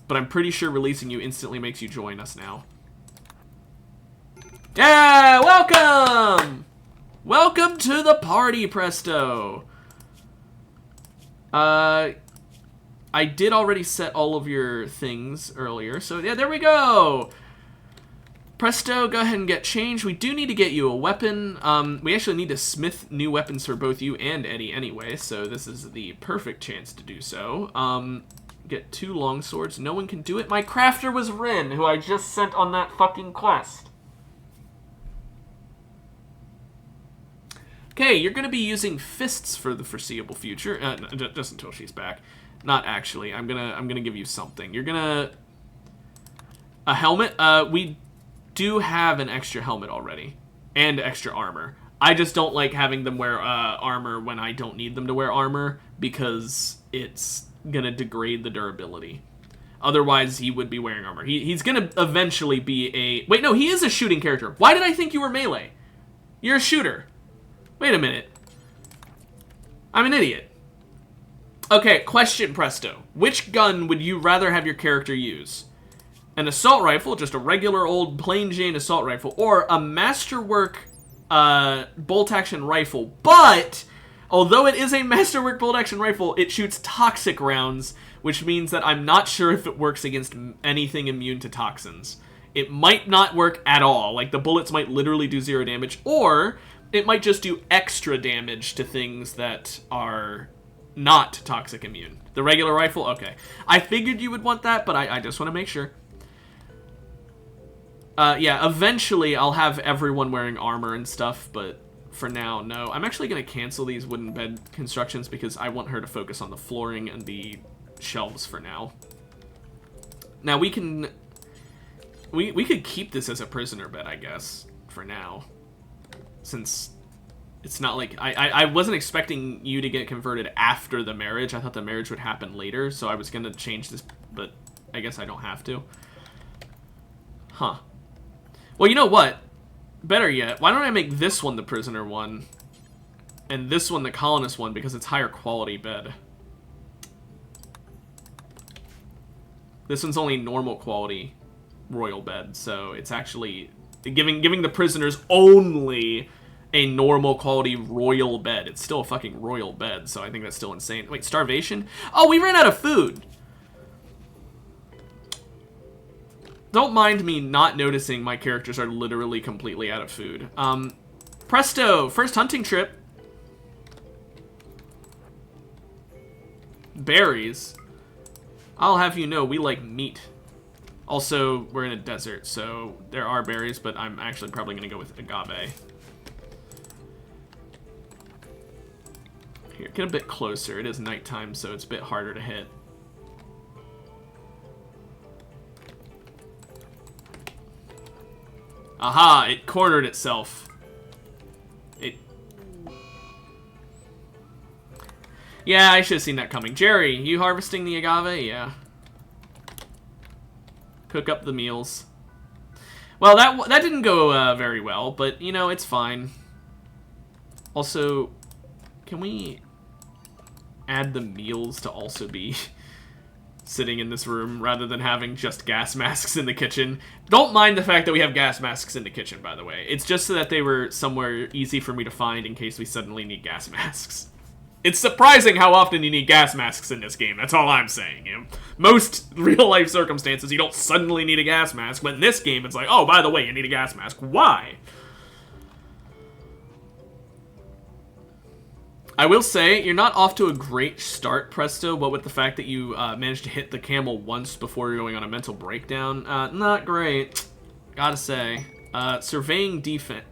but I'm pretty sure releasing you instantly makes you join us now. Yeah, welcome! Welcome to the party, presto! I did already set all of your things earlier, so yeah, there we go! Presto, go ahead and get changed. We do need to get you a weapon. We actually need to smith new weapons for both you and Eddie anyway, so this is the perfect chance to do so. Get 2 long swords. No one can do it. My crafter was Rin, who I just sent on that fucking quest. Okay, you're going to be using fists for the foreseeable future. Just until she's back. Not actually. I'm gonna give you something. You're gonna... A helmet? We do have an extra helmet already. And extra armor. I just don't like having them wear armor when I don't need them to wear armor, because it's gonna degrade the durability. Otherwise, he would be wearing armor. He's gonna eventually be a... Wait, no, he is a shooting character. Why did I think you were melee? You're a shooter. Wait a minute. I'm an idiot. Okay, question, Presto. Which gun would you rather have your character use? An assault rifle, just a regular old plain Jane assault rifle, or a masterwork bolt-action rifle, but Although it is a masterwork bolt-action rifle, it shoots toxic rounds, which means that I'm not sure if it works against anything immune to toxins. It might not work at all. Like, the bullets might literally do 0 damage, or it might just do extra damage to things that are not toxic immune. The regular rifle? Okay. I figured you would want that, but I just want to make sure. Yeah, eventually I'll have everyone wearing armor and stuff, but for now, no. I'm actually going to cancel these wooden bed constructions because I want her to focus on the flooring and the shelves for now. Now, we can... We could keep this as a prisoner bed, I guess, for now. Since it's not like... I wasn't expecting you to get converted after the marriage. I thought the marriage would happen later, so I was going to change this, but I guess I don't have to. Huh. Well, you know what? Better yet, why don't I make this one the prisoner one, and this one the colonist one, because it's higher quality bed. This one's only normal quality royal bed, so it's actually giving the prisoners only a normal quality royal bed. It's still a fucking royal bed, so I think that's still insane. Wait, starvation? Oh, we ran out of food! Don't mind me not noticing my characters are literally completely out of food. Presto! First hunting trip. Berries. I'll have you know, we like meat. Also, we're in a desert, so there are berries, but I'm actually probably going to go with agave. Here, get a bit closer. It is nighttime, so it's a bit harder to hit. Aha! It cornered itself. Yeah, I should have seen that coming. Jerry, you harvesting the agave? Yeah. Cook up the meals. Well, that didn't go very well, but, you know, it's fine. Also, can we add the meals to also be sitting in this room rather than having just gas masks in the kitchen? Don't mind the fact that we have gas masks in the kitchen, by the way. It's just so that they were somewhere easy for me to find in case we suddenly need gas masks. It's surprising how often you need gas masks in this game. That's all I'm saying. You know? Most real-life circumstances, you don't suddenly need a gas mask, but in this game, it's like, oh, by the way, you need a gas mask. Why? I will say, you're not off to a great start, Presto, but with the fact that you managed to hit the camel once before going on a mental breakdown, not great. Gotta say. Surveying defense.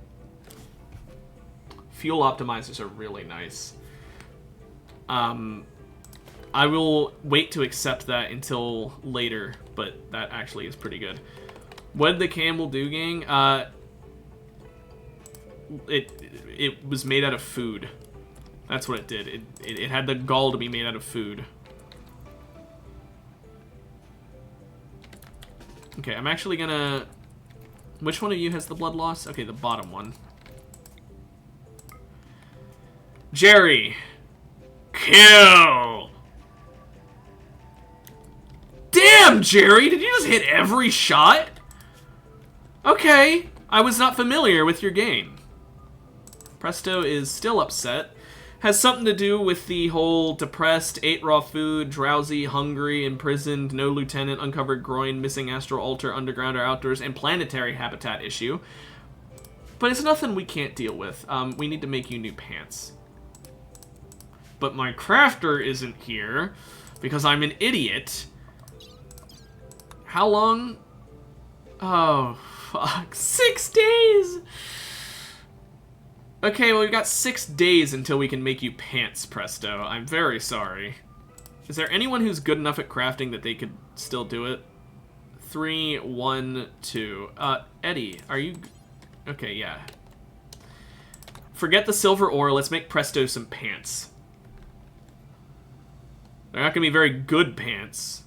Fuel optimizers are really nice. I will wait to accept that until later, but that actually is pretty good. What did the camel do, gang? It was made out of food. That's what it did. It had the gall to be made out of food. Okay, I'm actually gonna... Which one of you has the blood loss? Okay, the bottom one. Jerry! Kill! Damn, Jerry! Did you just hit every shot? Okay, I was not familiar with your game. Presto is still upset. Has something to do with the whole depressed, ate raw food, drowsy, hungry, imprisoned, no lieutenant, uncovered groin, missing astral altar, underground or outdoors, and planetary habitat issue. But it's nothing we can't deal with. We need to make you new pants. But my crafter isn't here because I'm an idiot. How long? Oh, fuck. 6 days! Okay, well, we've got 6 days until we can make you pants, Presto. I'm very sorry. Is there anyone who's good enough at crafting that they could still do it? 3, 1, 2. Eddie, are you... Okay, yeah. Forget the silver ore. Let's make Presto some pants. They're not going to be very good pants,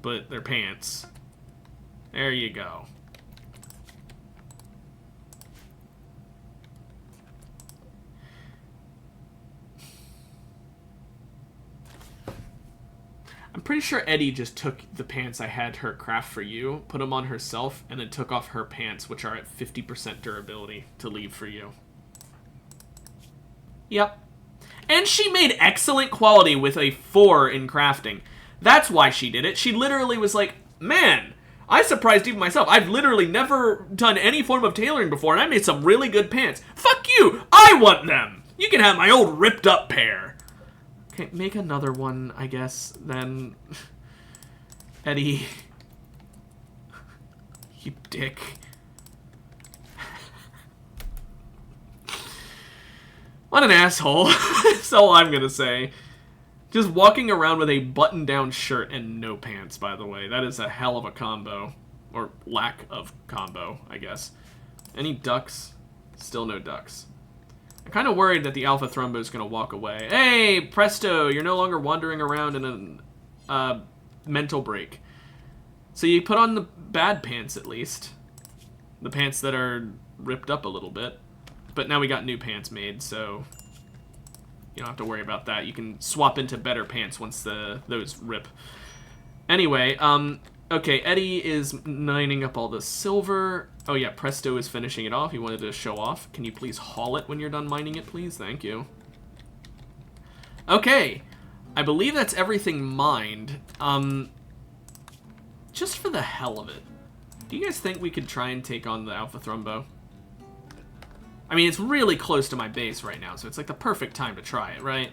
but they're pants. There you go. I'm pretty sure Eddie just took the pants I had her craft for you, put them on herself, and then took off her pants, which are at 50% durability, to leave for you. Yep. And she made excellent quality with a 4 in crafting. That's why she did it. She literally was like, man, I surprised even myself. I've literally never done any form of tailoring before, and I made some really good pants. Fuck you! I want them! You can have my old ripped up pair. Okay, make another one, I guess, then. Eddie. You dick. What an asshole. That's all I'm gonna say. Just walking around with a button-down shirt and no pants, by the way. That is a hell of a combo. Or lack of combo, I guess. Any ducks? Still no ducks. I'm kind of worried that the Alpha Thrumbo is going to walk away. Hey, presto! You're no longer wandering around in a mental break. So you put on the bad pants, at least. The pants that are ripped up a little bit. But now we got new pants made, so you don't have to worry about that. You can swap into better pants once those rip. Anyway, okay, Eddie is mining up all the silver. Oh yeah, Presto is finishing it off. He wanted to show off. Can you please haul it when you're done mining it, please? Thank you. Okay, I believe that's everything mined. Just for the hell of it, do you guys think we could try and take on the Alpha Thrumbo? I mean, it's really close to my base right now, so it's like the perfect time to try it, right?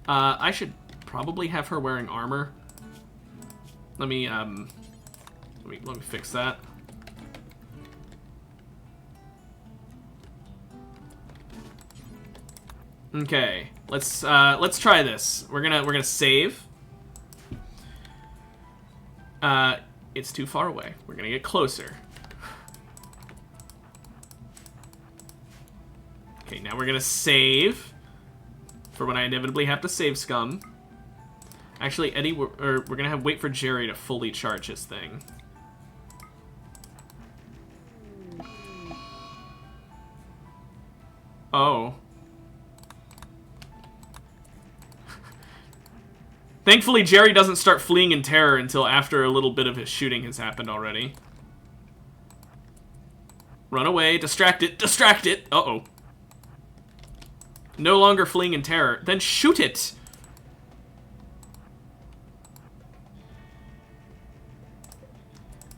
I should probably have her wearing armor. Let me fix that. Okay, let's try this. We're gonna save. It's too far away. We're gonna get closer. Okay, now we're gonna save for when I inevitably have to save scum. Actually, Eddie, we're gonna wait for Jerry to fully charge his thing. Oh. Thankfully, Jerry doesn't start fleeing in terror until after a little bit of his shooting has happened already. Run away, distract it, distract it! Uh-oh. No longer fleeing in terror. Then shoot it!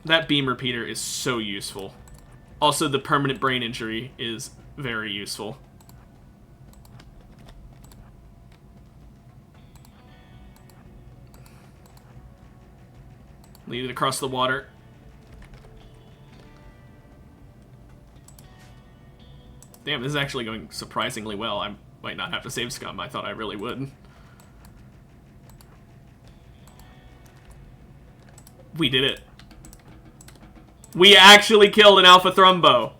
That beam repeater is so useful. Also, the permanent brain injury is very useful. Lead it across the water. Damn, this is actually going surprisingly well. I might not have to save scum. I thought I really would. We did it. We actually killed an Alpha Thrumbo.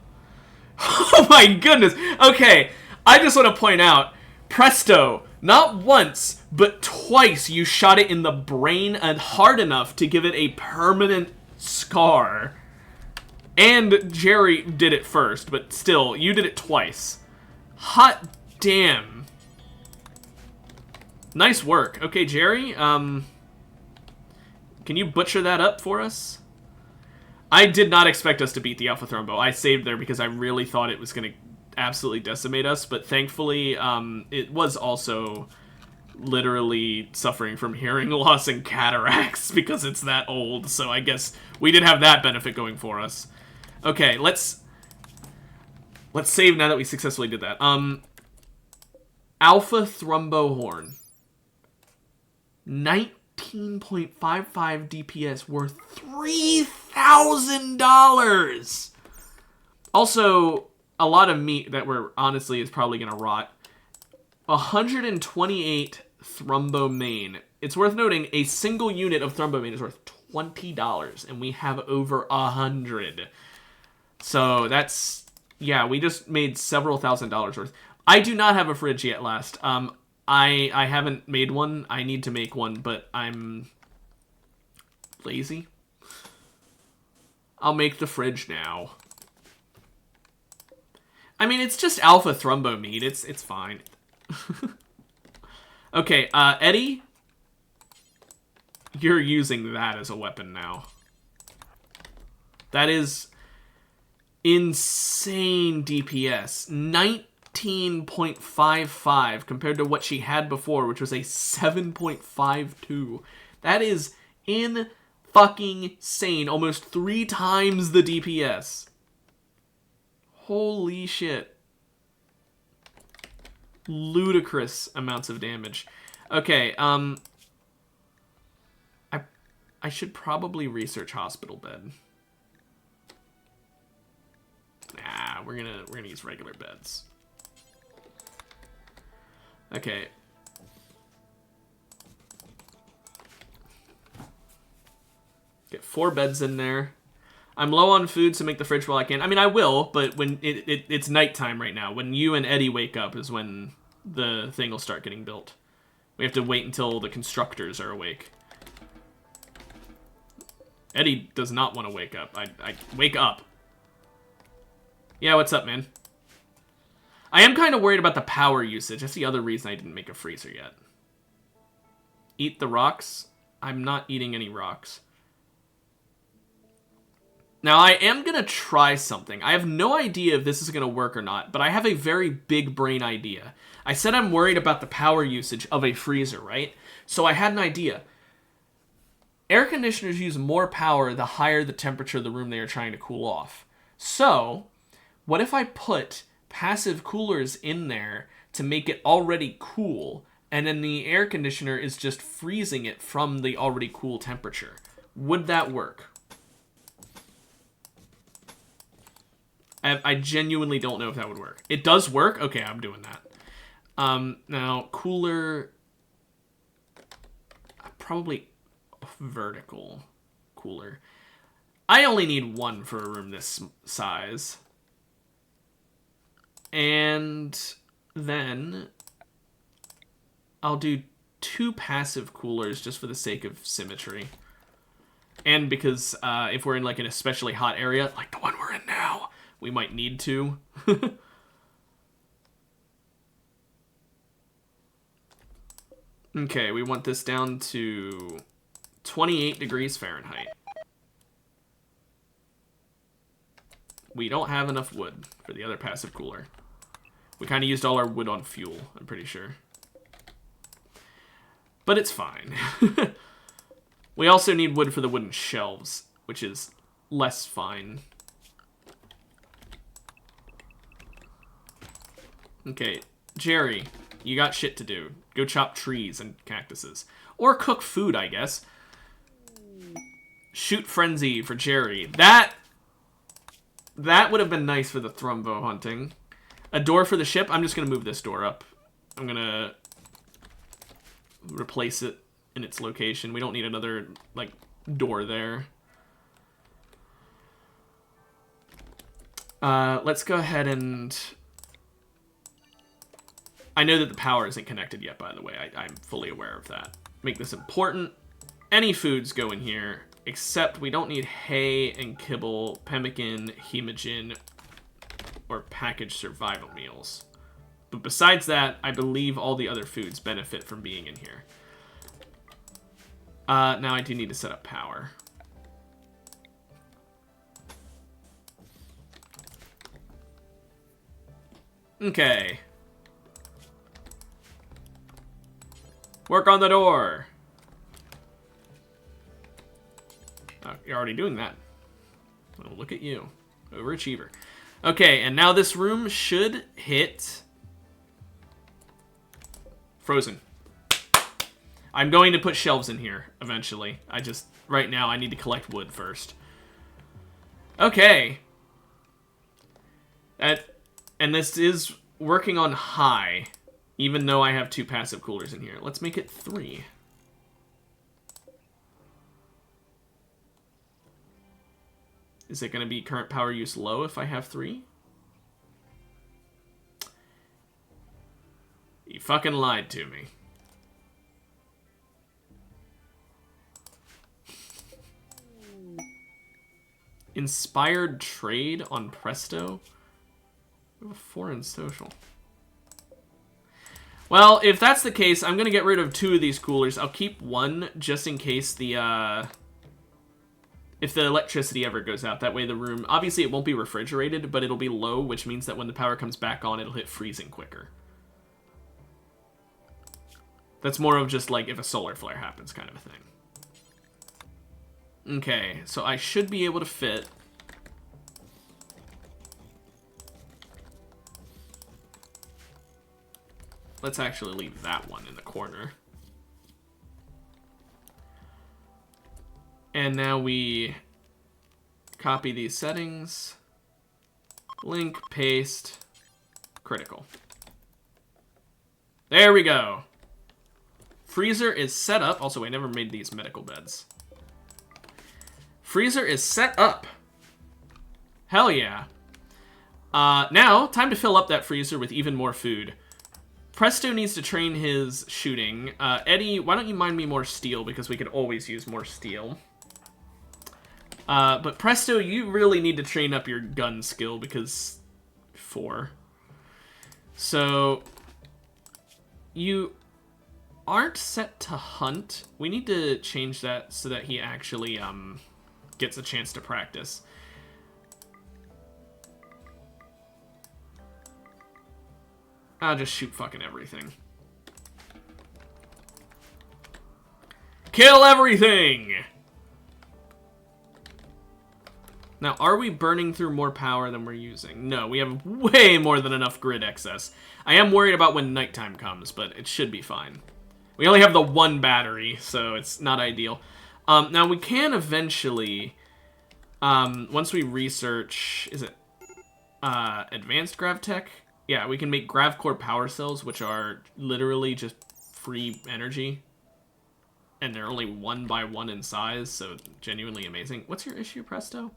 Oh my goodness. Okay, I just want to point out, Presto, not once, but twice you shot it in the brain and hard enough to give it a permanent scar. And Jerry did it first, but still, you did it twice. Hot damn. Nice work. Okay, Jerry, can you butcher that up for us? I did not expect us to beat the Alpha Thrumbo. I saved there because I really thought it was going to absolutely decimate us, but thankfully, it was also literally suffering from hearing loss and cataracts because it's that old, so I guess we did have that benefit going for us. Okay, let's save now that we successfully did that. Alpha Thrumbo Horn. 19.55 DPS worth $3,000! Also, a lot of meat that honestly is probably gonna rot. 128 Thrumbo main. It's worth noting, a single unit of Thrumbo main is worth $20, and we have over 100. So that's, yeah, we just made several $1,000s worth. I do not have a fridge yet, last. I haven't made one. I need to make one, but I'm lazy. I'll make the fridge now. I mean, it's just Alpha Thrumbo meat. It's fine. Okay, Eddie, you're using that as a weapon now. That is insane DPS. 16.55 compared to what she had before, which was a 7.52. That is fucking insane. Almost 3 times the DPS. Holy shit. Ludicrous amounts of damage. Okay, I should probably research hospital bed. Nah, we're gonna use regular beds. Okay. Get 4 beds in there. I'm low on food, so make the fridge while I can. I mean, I will, but when it's nighttime right now. When you and Eddie wake up is when the thing will start getting built. We have to wait until the constructors are awake. Eddie does not want to wake up. I wake up. Yeah, what's up, man? I am kind of worried about the power usage. That's the other reason I didn't make a freezer yet. Eat the rocks. I'm not eating any rocks. Now, I am going to try something. I have no idea if this is going to work or not, but I have a very big brain idea. I said I'm worried about the power usage of a freezer, right? So I had an idea. Air conditioners use more power the higher the temperature of the room they are trying to cool off. So, what if I put passive coolers in there to make it already cool, and then the air conditioner is just freezing it from the already cool temperature? Would that work? I genuinely don't know if that would work. It does work? Okay, I'm doing that. Now, cooler... Probably vertical cooler. I only need 1 for a room this size. And then I'll do 2 passive coolers just for the sake of symmetry. And because if we're in like an especially hot area, like the one we're in now, we might need to. Okay, we want this down to 28 degrees Fahrenheit. We don't have enough wood for the other passive cooler. We kind of used all our wood on fuel, I'm pretty sure. But it's fine. We also need wood for the wooden shelves, which is less fine. Okay, Jerry, you got shit to do. Go chop trees and cactuses. Or cook food, I guess. Shoot Frenzy for Jerry. That would have been nice for the Thrumbo hunting. A door for the ship. I'm just going to move this door up. I'm going to replace it in its location. We don't need another, like, door there. Let's go ahead and... I know that the power isn't connected yet, by the way. I'm fully aware of that. Make this important. Any foods go in here, except we don't need hay and kibble, pemmican, hemogen, or packaged survival meals. But besides that, I believe all the other foods benefit from being in here. Now I do need to set up power. Okay. Work on the door. Oh, you're already doing that. Oh, look at you. Overachiever. Okay, and now this room should hit... Frozen. I'm going to put shelves in here eventually. Right now, I need to collect wood first. Okay. And this is working on high, even though I have 2 passive coolers in here. Let's make it 3. Is it going to be current power use low if I have 3? You fucking lied to me. Inspired trade on Presto? Foreign social. Well, if that's the case, I'm going to get rid of 2 of these coolers. I'll keep 1 just in case the If the electricity ever goes out, that way the room... Obviously, it won't be refrigerated, but it'll be low, which means that when the power comes back on, it'll hit freezing quicker. That's more of just, like, if a solar flare happens kind of a thing. Okay, so I should be able to fit... Let's actually leave that one in the corner. And now we copy these settings, link, paste, critical. There we go. Freezer is set up. Also, I never made these medical beds. Freezer is set up. Hell yeah. Now, time to fill up that freezer with even more food. Presto needs to train his shooting. Eddie, why don't you mine me more steel, because we could always use more steel. But Presto, you really need to train up your gun skill, because 4. So, you aren't set to hunt. We need to change that so that he actually gets a chance to practice. I'll just shoot fucking everything. Kill everything! Now, are we burning through more power than we're using? No, we have way more than enough grid excess. I am worried about when nighttime comes, but it should be fine. We only have the 1 battery, so it's not ideal. Now, we can eventually, once we research, is it advanced grav tech? Yeah, we can make grav core power cells, which are literally just free energy. And they're only 1 by 1 in size, so genuinely amazing. What's your issue, Presto?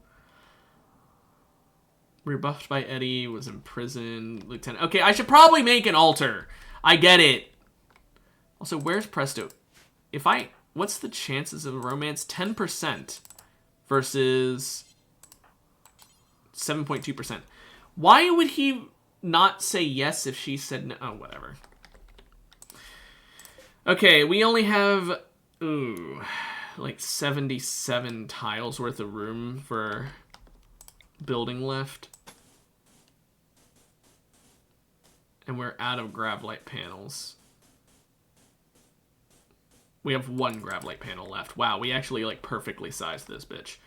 Rebuffed by Eddie, was imprisoned, Lieutenant. Okay, I should probably make an altar. I get it. Also, where's Presto? What's the chances of a romance? 10% versus 7.2%. Why would he not say yes if she said no? Oh, whatever. Okay, we only have, like 77 tiles worth of room for building left. And we're out of gravlight panels. We have 1 gravlight panel left. Wow, we actually like perfectly sized this bitch.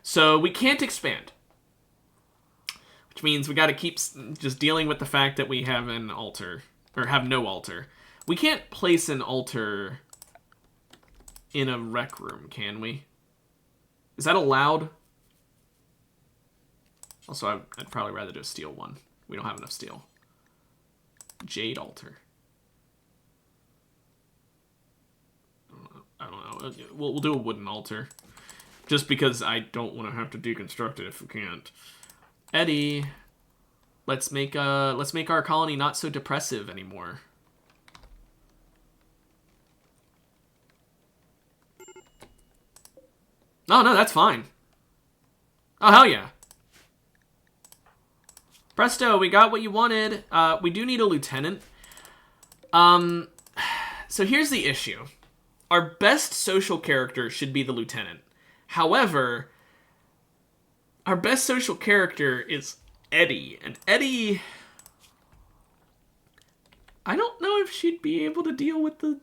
So we can't expand. Which means we gotta keep just dealing with the fact that we have an altar. Or have no altar. We can't place an altar in a rec room, can we? Is that allowed? Also, I'd probably rather do a steel one. We don't have enough steel. Jade altar. I don't know. We'll do a wooden altar. Just because I don't want to have to deconstruct it if we can't. Eddie, let's make our colony not so depressive anymore. Oh, no, that's fine. Oh, hell yeah. Presto, we got what you wanted. We do need a lieutenant. So here's the issue. Our best social character should be the lieutenant. However, our best social character is Eddie. And Eddie, I don't know if she'd be able to deal with the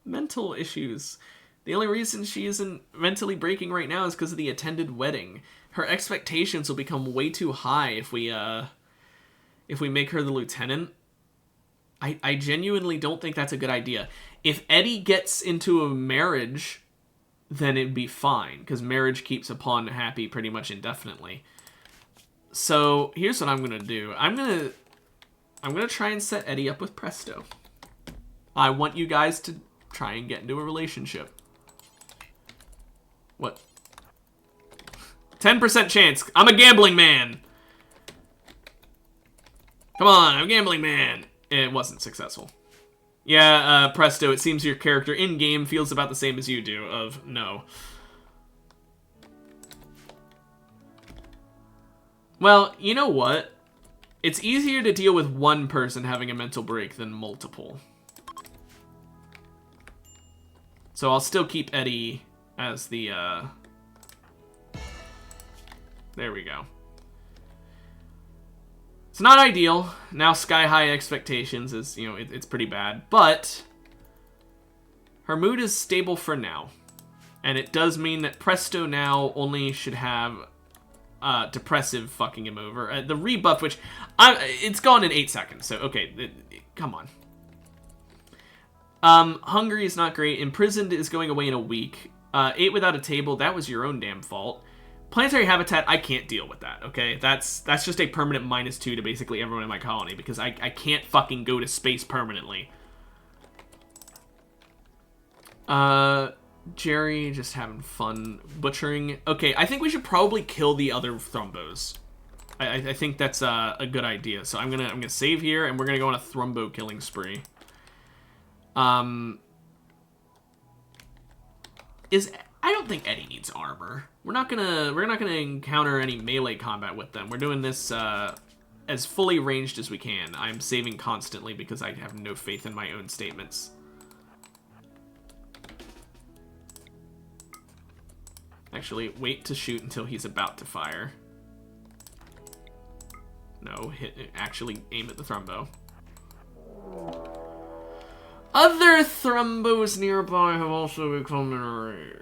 mental issues. The only reason she isn't mentally breaking right now is because of the attended wedding. Her expectations will become way too high if we make her the lieutenant. I genuinely don't think that's a good idea. If Eddie gets into a marriage, then it'd be fine, because marriage keeps a pawn happy pretty much indefinitely. So here's what I'm gonna do. I'm gonna try and set Eddie up with Presto. I want you guys to try and get into a relationship. What? 10% chance. I'm a gambling man. Come on, I'm a gambling man. It wasn't successful. Yeah, Presto, it seems your character in-game feels about the same as you do, of no. Well, you know what? It's easier to deal with one person having a mental break than multiple. So I'll still keep Eddie as the There we go. It's not ideal. Now sky high expectations is, you know, it's pretty bad. But her mood is stable for now. And it does mean that Presto now only should have depressive fucking him over. The rebuff, which it's gone in 8 seconds. So, okay, come on. Hungry is not great. Imprisoned is going away in a week. 8 without a table, that was your own damn fault. Planetary habitat, I can't deal with that, okay? That's just a permanent -2 to basically everyone in my colony, because I can't fucking go to space permanently. Jerry, just having fun butchering. Okay, I think we should probably kill the other Thrumbos. I think that's a good idea. So I'm gonna save here, and we're gonna go on a Thrumbo killing spree. I don't think Eddie needs armor. We're not gonna encounter any melee combat with them. We're doing this as fully ranged as we can. I'm saving constantly because I have no faith in my own statements. Actually, wait to shoot until he's about to fire. No, actually aim at the Thrumbo. Other Thrumbos nearby have also become enraged.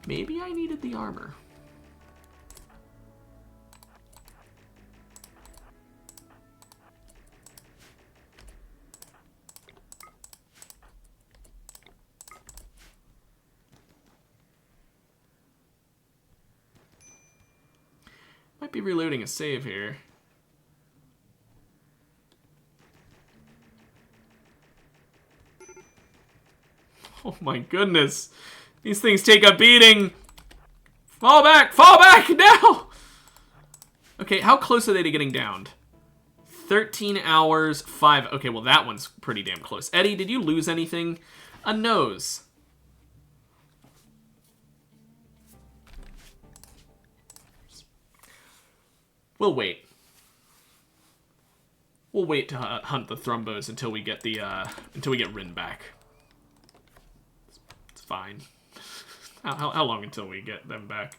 Maybe I needed the armor. Might be reloading a save here. Oh my goodness. These things take a beating. Fall back now. Okay, how close are they to getting downed? 13 hours, 5. Okay, well that one's pretty damn close. Eddie, did you lose anything? A nose. We'll wait. We'll wait to hunt the Thrumbos until we get Rin back. It's fine. How long until we get them back?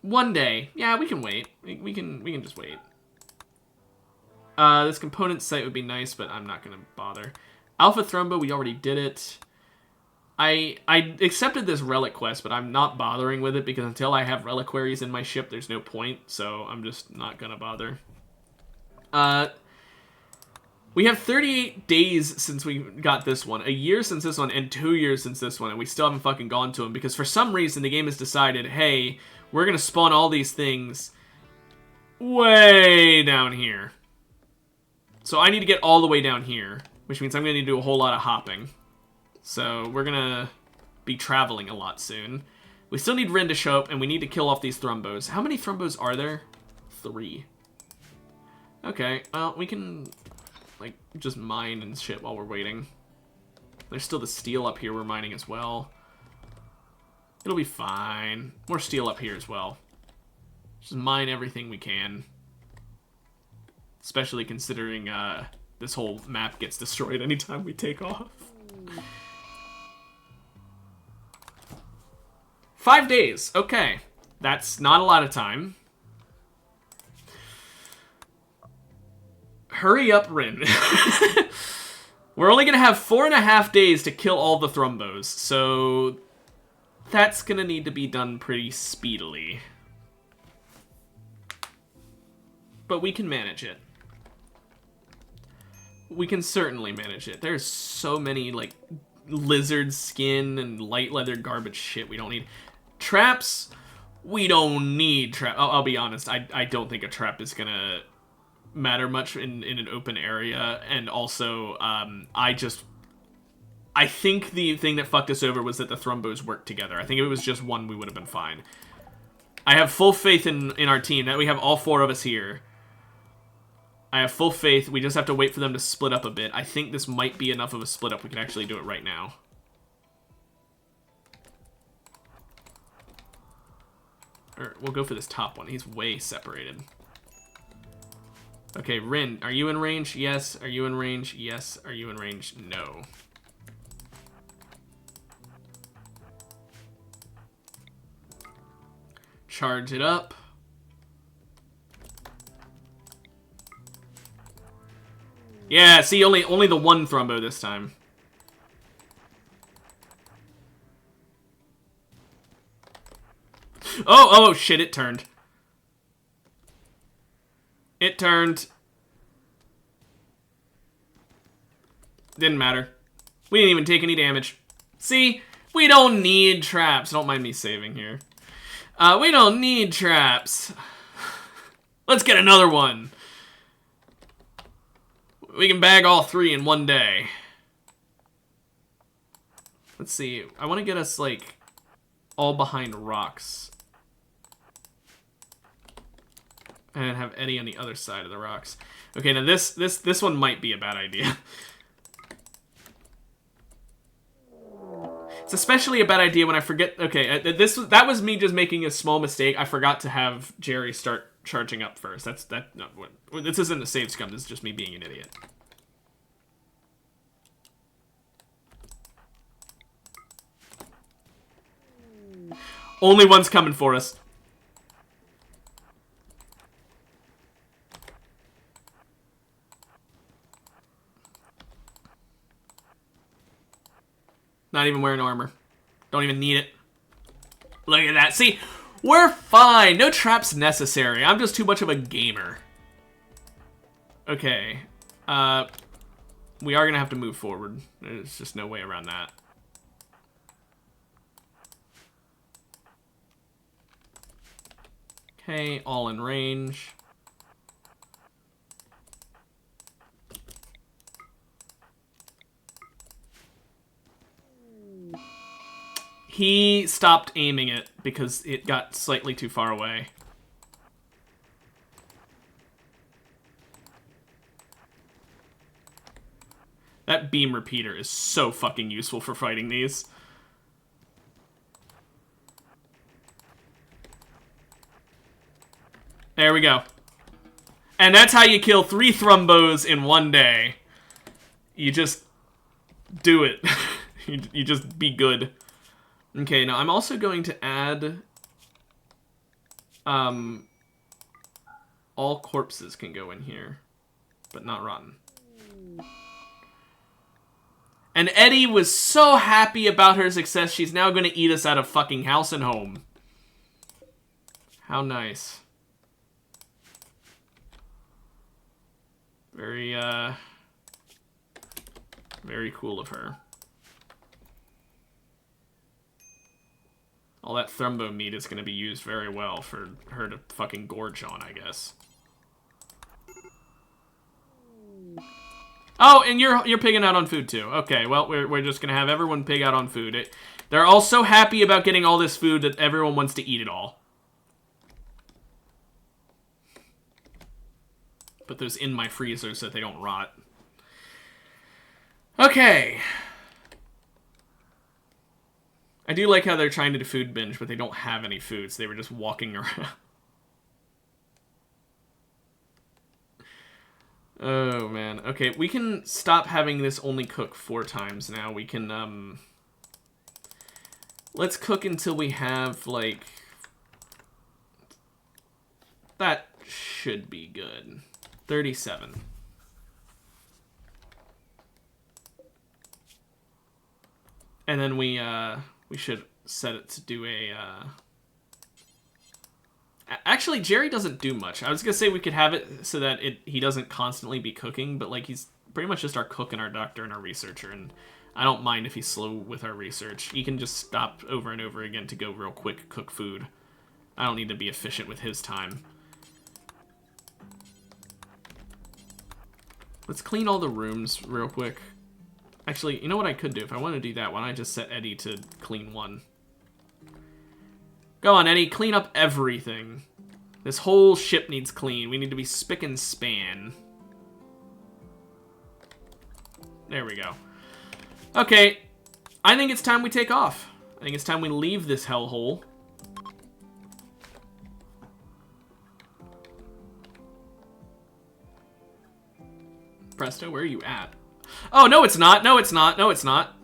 1 day. Yeah, we can wait. We can just wait. This component site would be nice, but I'm not gonna bother. Alpha Thrumbo, we already did it. I accepted this relic quest, but I'm not bothering with it because until I have reliquaries in my ship, there's no point, so I'm just not gonna bother. We have 38 days since we got this one, a year since this one, and 2 years since this one, and we still haven't fucking gone to them because for some reason the game has decided, hey, we're gonna spawn all these things way down here. So I need to get all the way down here, which means I'm gonna need to do a whole lot of hopping. So we're gonna be traveling a lot soon. We still need Rin to show up, and we need to kill off these Thrumbos. How many Thrumbos are there? 3. Okay, well, we can, like, just mine and shit while we're waiting. There's still the steel up here we're mining as well. It'll be fine. More steel up here as well. Just mine everything we can. Especially considering this whole map gets destroyed anytime we take off. 5 days. Okay. That's not a lot of time. Hurry up, Rin. We're only going to have 4.5 days to kill all the Thrumbos, so that's going to need to be done pretty speedily. But we can manage it. We can certainly manage it. There's so many, like, lizard skin and light leather garbage shit we don't need. Traps, we don't need traps. I'll be honest, I don't think a trap is gonna matter much in an open area, and also, I think the thing that fucked us over was that the Thrumbos worked together. I think if it was just one, we would have been fine. I have full faith in our team, that we have all 4 of us here. I have full faith, we just have to wait for them to split up a bit. I think this might be enough of a split up, we can actually do it right now. Or we'll go for this top one. He's way separated. Okay, Rin, are you in range? Yes. Are you in range? Yes. Are you in range? No. Charge it up. Yeah, see, only the one thrumbo this time. Oh, shit, it turned. It turned. Didn't matter. We didn't even take any damage. See? We don't need traps. Don't mind me saving here. We don't need traps. Let's get another one. We can bag all 3 in one day. Let's see. I want to get us, like, all behind rocks. And have Eddie on the other side of the rocks. Okay, now this one might be a bad idea. It's especially a bad idea when I forget... Okay, that was me just making a small mistake. I forgot to have Jerry start charging up first. This isn't a save scum. This is just me being an idiot. Only one's coming for us. Not even wearing armor. Don't even need it. Look at that. See, we're fine. No traps necessary. I'm just too much of a gamer. Okay. We are going to have to move forward. There's just no way around that. Okay, all in range. He stopped aiming it because it got slightly too far away. That beam repeater is so fucking useful for fighting these. There we go. And that's how you kill 3 thrumbos in one day. You just do it. you just be good. Okay, now I'm also going to add... all corpses can go in here, but not rotten. And Eddie was so happy about her success, she's now going to eat us out of fucking house and home. How nice. Very cool of her. All that thrumbo meat is going to be used very well for her to fucking gorge on, I guess. Oh, and you're pigging out on food too. Okay, well, we're just going to have everyone pig out on food. They're all so happy about getting all this food that everyone wants to eat it all. Put those in my freezer so that they don't rot. Okay. I do like how they're trying to do food binge, but they don't have any food, so they were just walking around. Oh, man. Okay, we can stop having this only cook 4 times now. We can, let's cook until we have, like... That should be good. 37. And then we should set it to do a, Actually, Jerry doesn't do much. I was gonna say we could have it so that he doesn't constantly be cooking, but, like, he's pretty much just our cook and our doctor and our researcher, and I don't mind if he's slow with our research. He can just stop over and over again to go real quick cook food. I don't need to be efficient with his time. Let's clean all the rooms real quick. Actually, you know what I could do? If I want to do that, why don't I just set Eddie to clean 1? Go on, Eddie. Clean up everything. This whole ship needs clean. We need to be spick and span. There we go. Okay. I think it's time we take off. I think it's time we leave this hellhole. Presto, where are you at? Oh, no, it's not. No, it's not. No, it's not.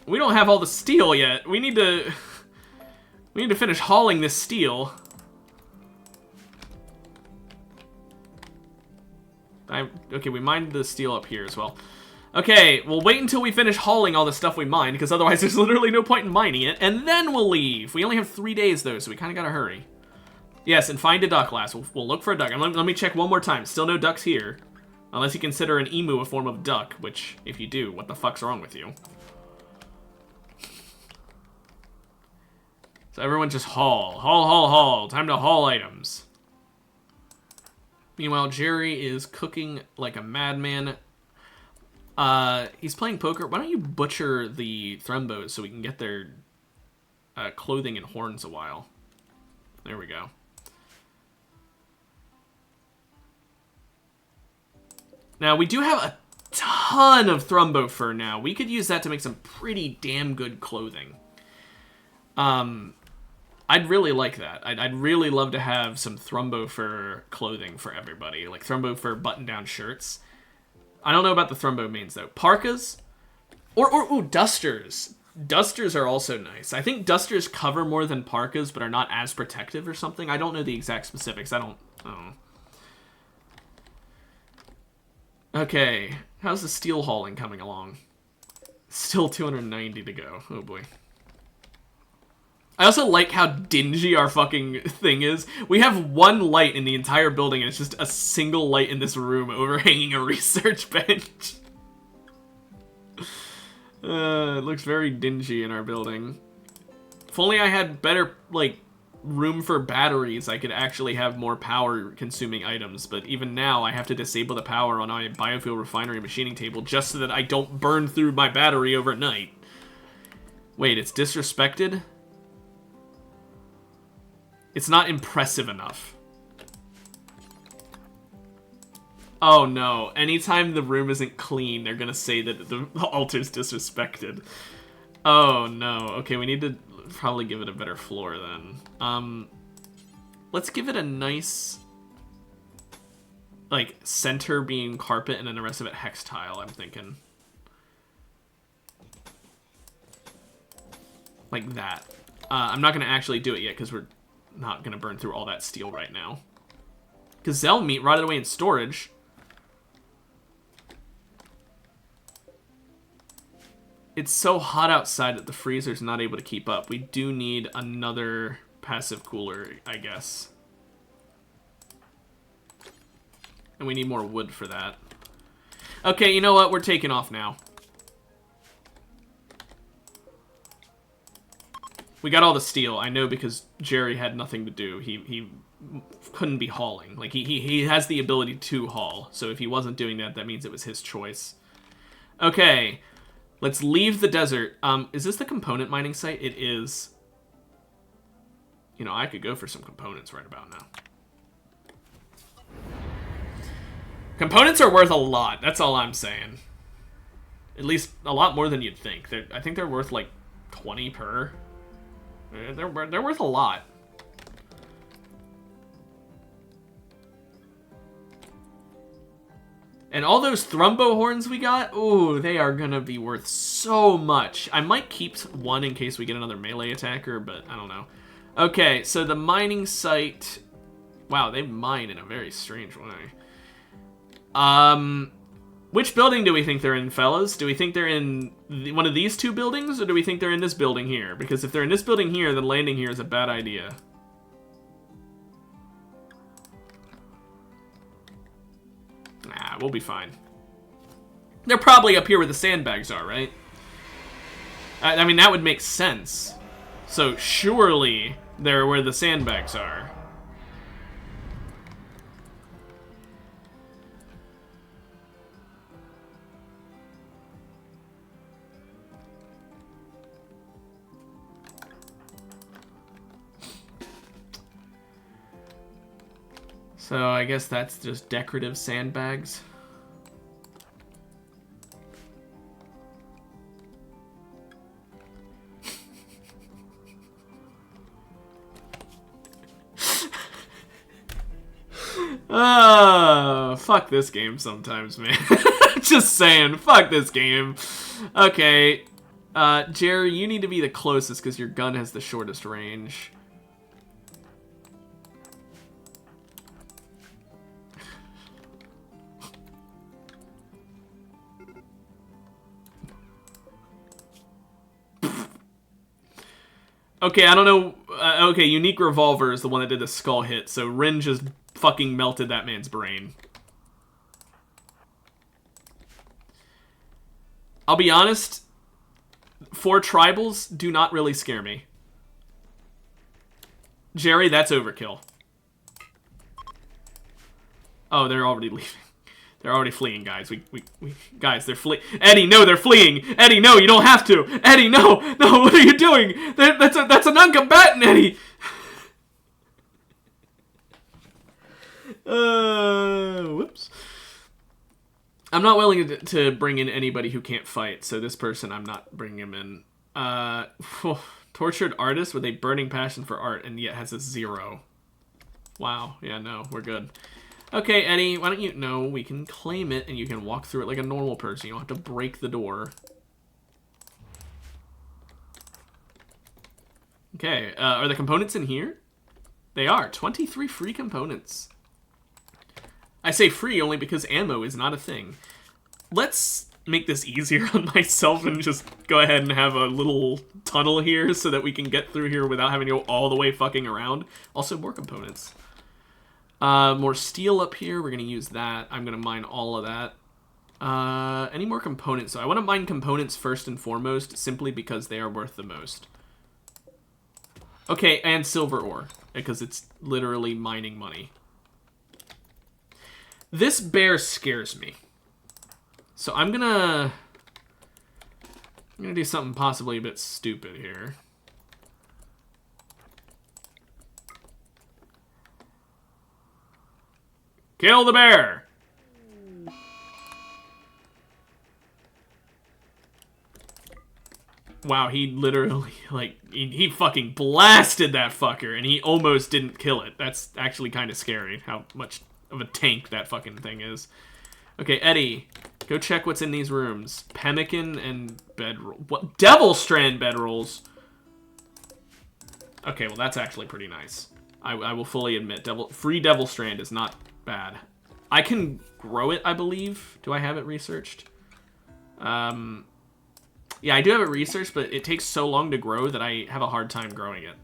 We don't have all the steel yet. We need to We need to finish hauling this steel. Okay, we mined the steel up here as well. Okay, we'll wait until we finish hauling all the stuff we mined, because otherwise there's literally no point in mining it, and then we'll leave. We only have 3 days, though, so we kind of gotta hurry. Yes, and find a duck, lass. We'll look for a duck. And let me check one more time. Still no ducks here. Unless you consider an emu a form of duck, which, if you do, what the fuck's wrong with you? So everyone just haul. Haul, haul, haul. Time to haul items. Meanwhile, Jerry is cooking like a madman. He's playing poker. Why don't you butcher the Thrumbos so we can get their clothing and horns a while? There we go. Now, we do have a ton of Thrumbo fur now. We could use that to make some pretty damn good clothing. I'd really like that. I'd really love to have some Thrumbo fur clothing for everybody. Like Thrumbo fur button-down shirts. I don't know about the Thrumbo mains, though. Parkas? Ooh, dusters. Dusters are also nice. I think dusters cover more than parkas, but are not as protective or something. I don't know the exact specifics. I don't know. Okay. How's the steel hauling coming along? Still 290 to go. Oh, boy. I also like how dingy our fucking thing is. We have one light in the entire building, and it's just a single light in this room overhanging a research bench. It looks very dingy in our building. If only I had better, like, room for batteries, I could actually have more power-consuming items. But even now, I have to disable the power on my biofuel refinery machining table just so that I don't burn through my battery overnight. Wait, it's disrespected? It's not impressive enough. Oh no, anytime the room isn't clean, they're gonna say that the altar's disrespected. Oh no, okay, we need to probably give it a better floor then. Let's give it a nice, like, center being carpet and then the rest of it hex tile, I'm thinking. Like that. I'm not gonna actually do it yet because we're not gonna burn through all that steel right now. Gazelle meat rotted away in storage. It's so hot outside that the freezer's not able to keep up. We do need another passive cooler, I guess. And we need more wood for that. Okay, you know what? We're taking off now. We got all the steel. I know because Jerry had nothing to do. He couldn't be hauling. Like, he has the ability to haul. So if he wasn't doing that, that means it was his choice. Okay. Let's leave the desert. Is this the component mining site? It is. You know, I could go for some components right about now. Components are worth a lot. That's all I'm saying. At least a lot more than you'd think. I think they're worth like 20 per. They're worth a lot. And all those Thrumbo horns we got, ooh, they are gonna be worth so much. I might keep one in case we get another melee attacker, but I don't know. Okay, so the mining site. Wow, they mine in a very strange way. Which building do we think they're in, fellas? Do we think they're in one of these two buildings, or do we think they're in this building here? Because if they're in this building here, then landing here is a bad idea. Nah, we'll be fine. They're probably up here where the sandbags are, right? I mean, that would make sense. So surely they're where the sandbags are. So I guess that's just decorative sandbags. Fuck this game sometimes, man. Just saying, fuck this game. Okay. Jerry, you need to be the closest because your gun has the shortest range. Okay, I don't know. Okay, Unique Revolver is the one that did the skull hit, so Rin just fucking melted that man's brain. I'll be honest, 4 tribals do not really scare me. Jerry, that's overkill. Oh, they're already leaving. They're already fleeing, guys. Guys, they're fleeing. Eddie, no, they're fleeing. Eddie, no, you don't have to. Eddie, no, what are you doing? That's a non-combatant, Eddie. Whoops. I'm not willing to bring in anybody who can't fight, so this person, I'm not bringing him in. Tortured artist with a burning passion for art and yet has a 0. Wow. Yeah, no, we're good. Okay, Eddie, why don't you... No, we can claim it, and you can walk through it like a normal person. You don't have to break the door. Okay, are the components in here? They are. 23 free components. I say free only because ammo is not a thing. Let's make this easier on myself and just go ahead and have a little tunnel here so that we can get through here without having to go all the way fucking around. Also, more components. More steel up here. We're going to use that. I'm going to mine all of that. Any more components? So I want to mine components first and foremost, simply because they are worth the most. Okay, and silver ore, because it's literally mining money. This bear scares me. So I'm gonna do something possibly a bit stupid here. Kill the bear! Wow, he literally, like, he fucking blasted that fucker, and he almost didn't kill it. That's actually kind of scary, how much of a tank that fucking thing is. Okay, Eddie, go check what's in these rooms. Pemmican and bedroll. What? Devil Strand bedrolls! Okay, well, that's actually pretty nice. I will fully admit, free Devil Strand is not bad. I can grow it, I believe. Do I have it researched? Yeah, I do have it researched, but it takes so long to grow that I have a hard time growing it.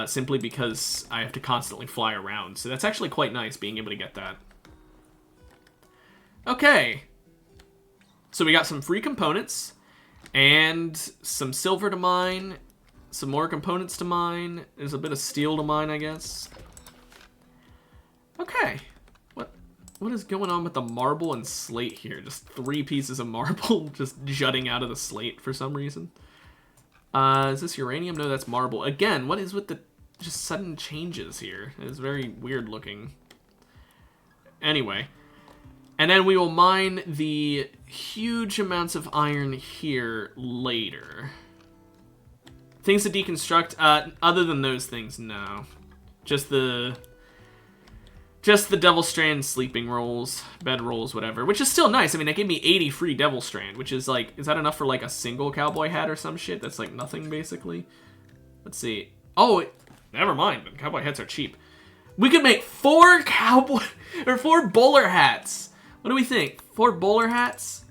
Simply because I have to constantly fly around. So that's actually quite nice, being able to get that. Okay. So we got some free components, and some silver to mine, some more components to mine. There's a bit of steel to mine, I guess. Okay. What is going on with the marble and slate here? Just 3 pieces of marble just jutting out of the slate for some reason. Is this uranium? No, that's marble. Again, what is with the just sudden changes here? It's very weird looking. Anyway. And then we will mine the huge amounts of iron here later. Things to deconstruct. Other than those things, no. Just the Devil Strand sleeping rolls, bed rolls, whatever. Which is still nice. I mean, they gave me 80 free Devil Strand, which is like, is that enough for like a single cowboy hat or some shit? That's like nothing, basically. Let's see. Oh, never mind. Cowboy hats are cheap. We could make 4 bowler hats. What do we think? 4 bowler hats?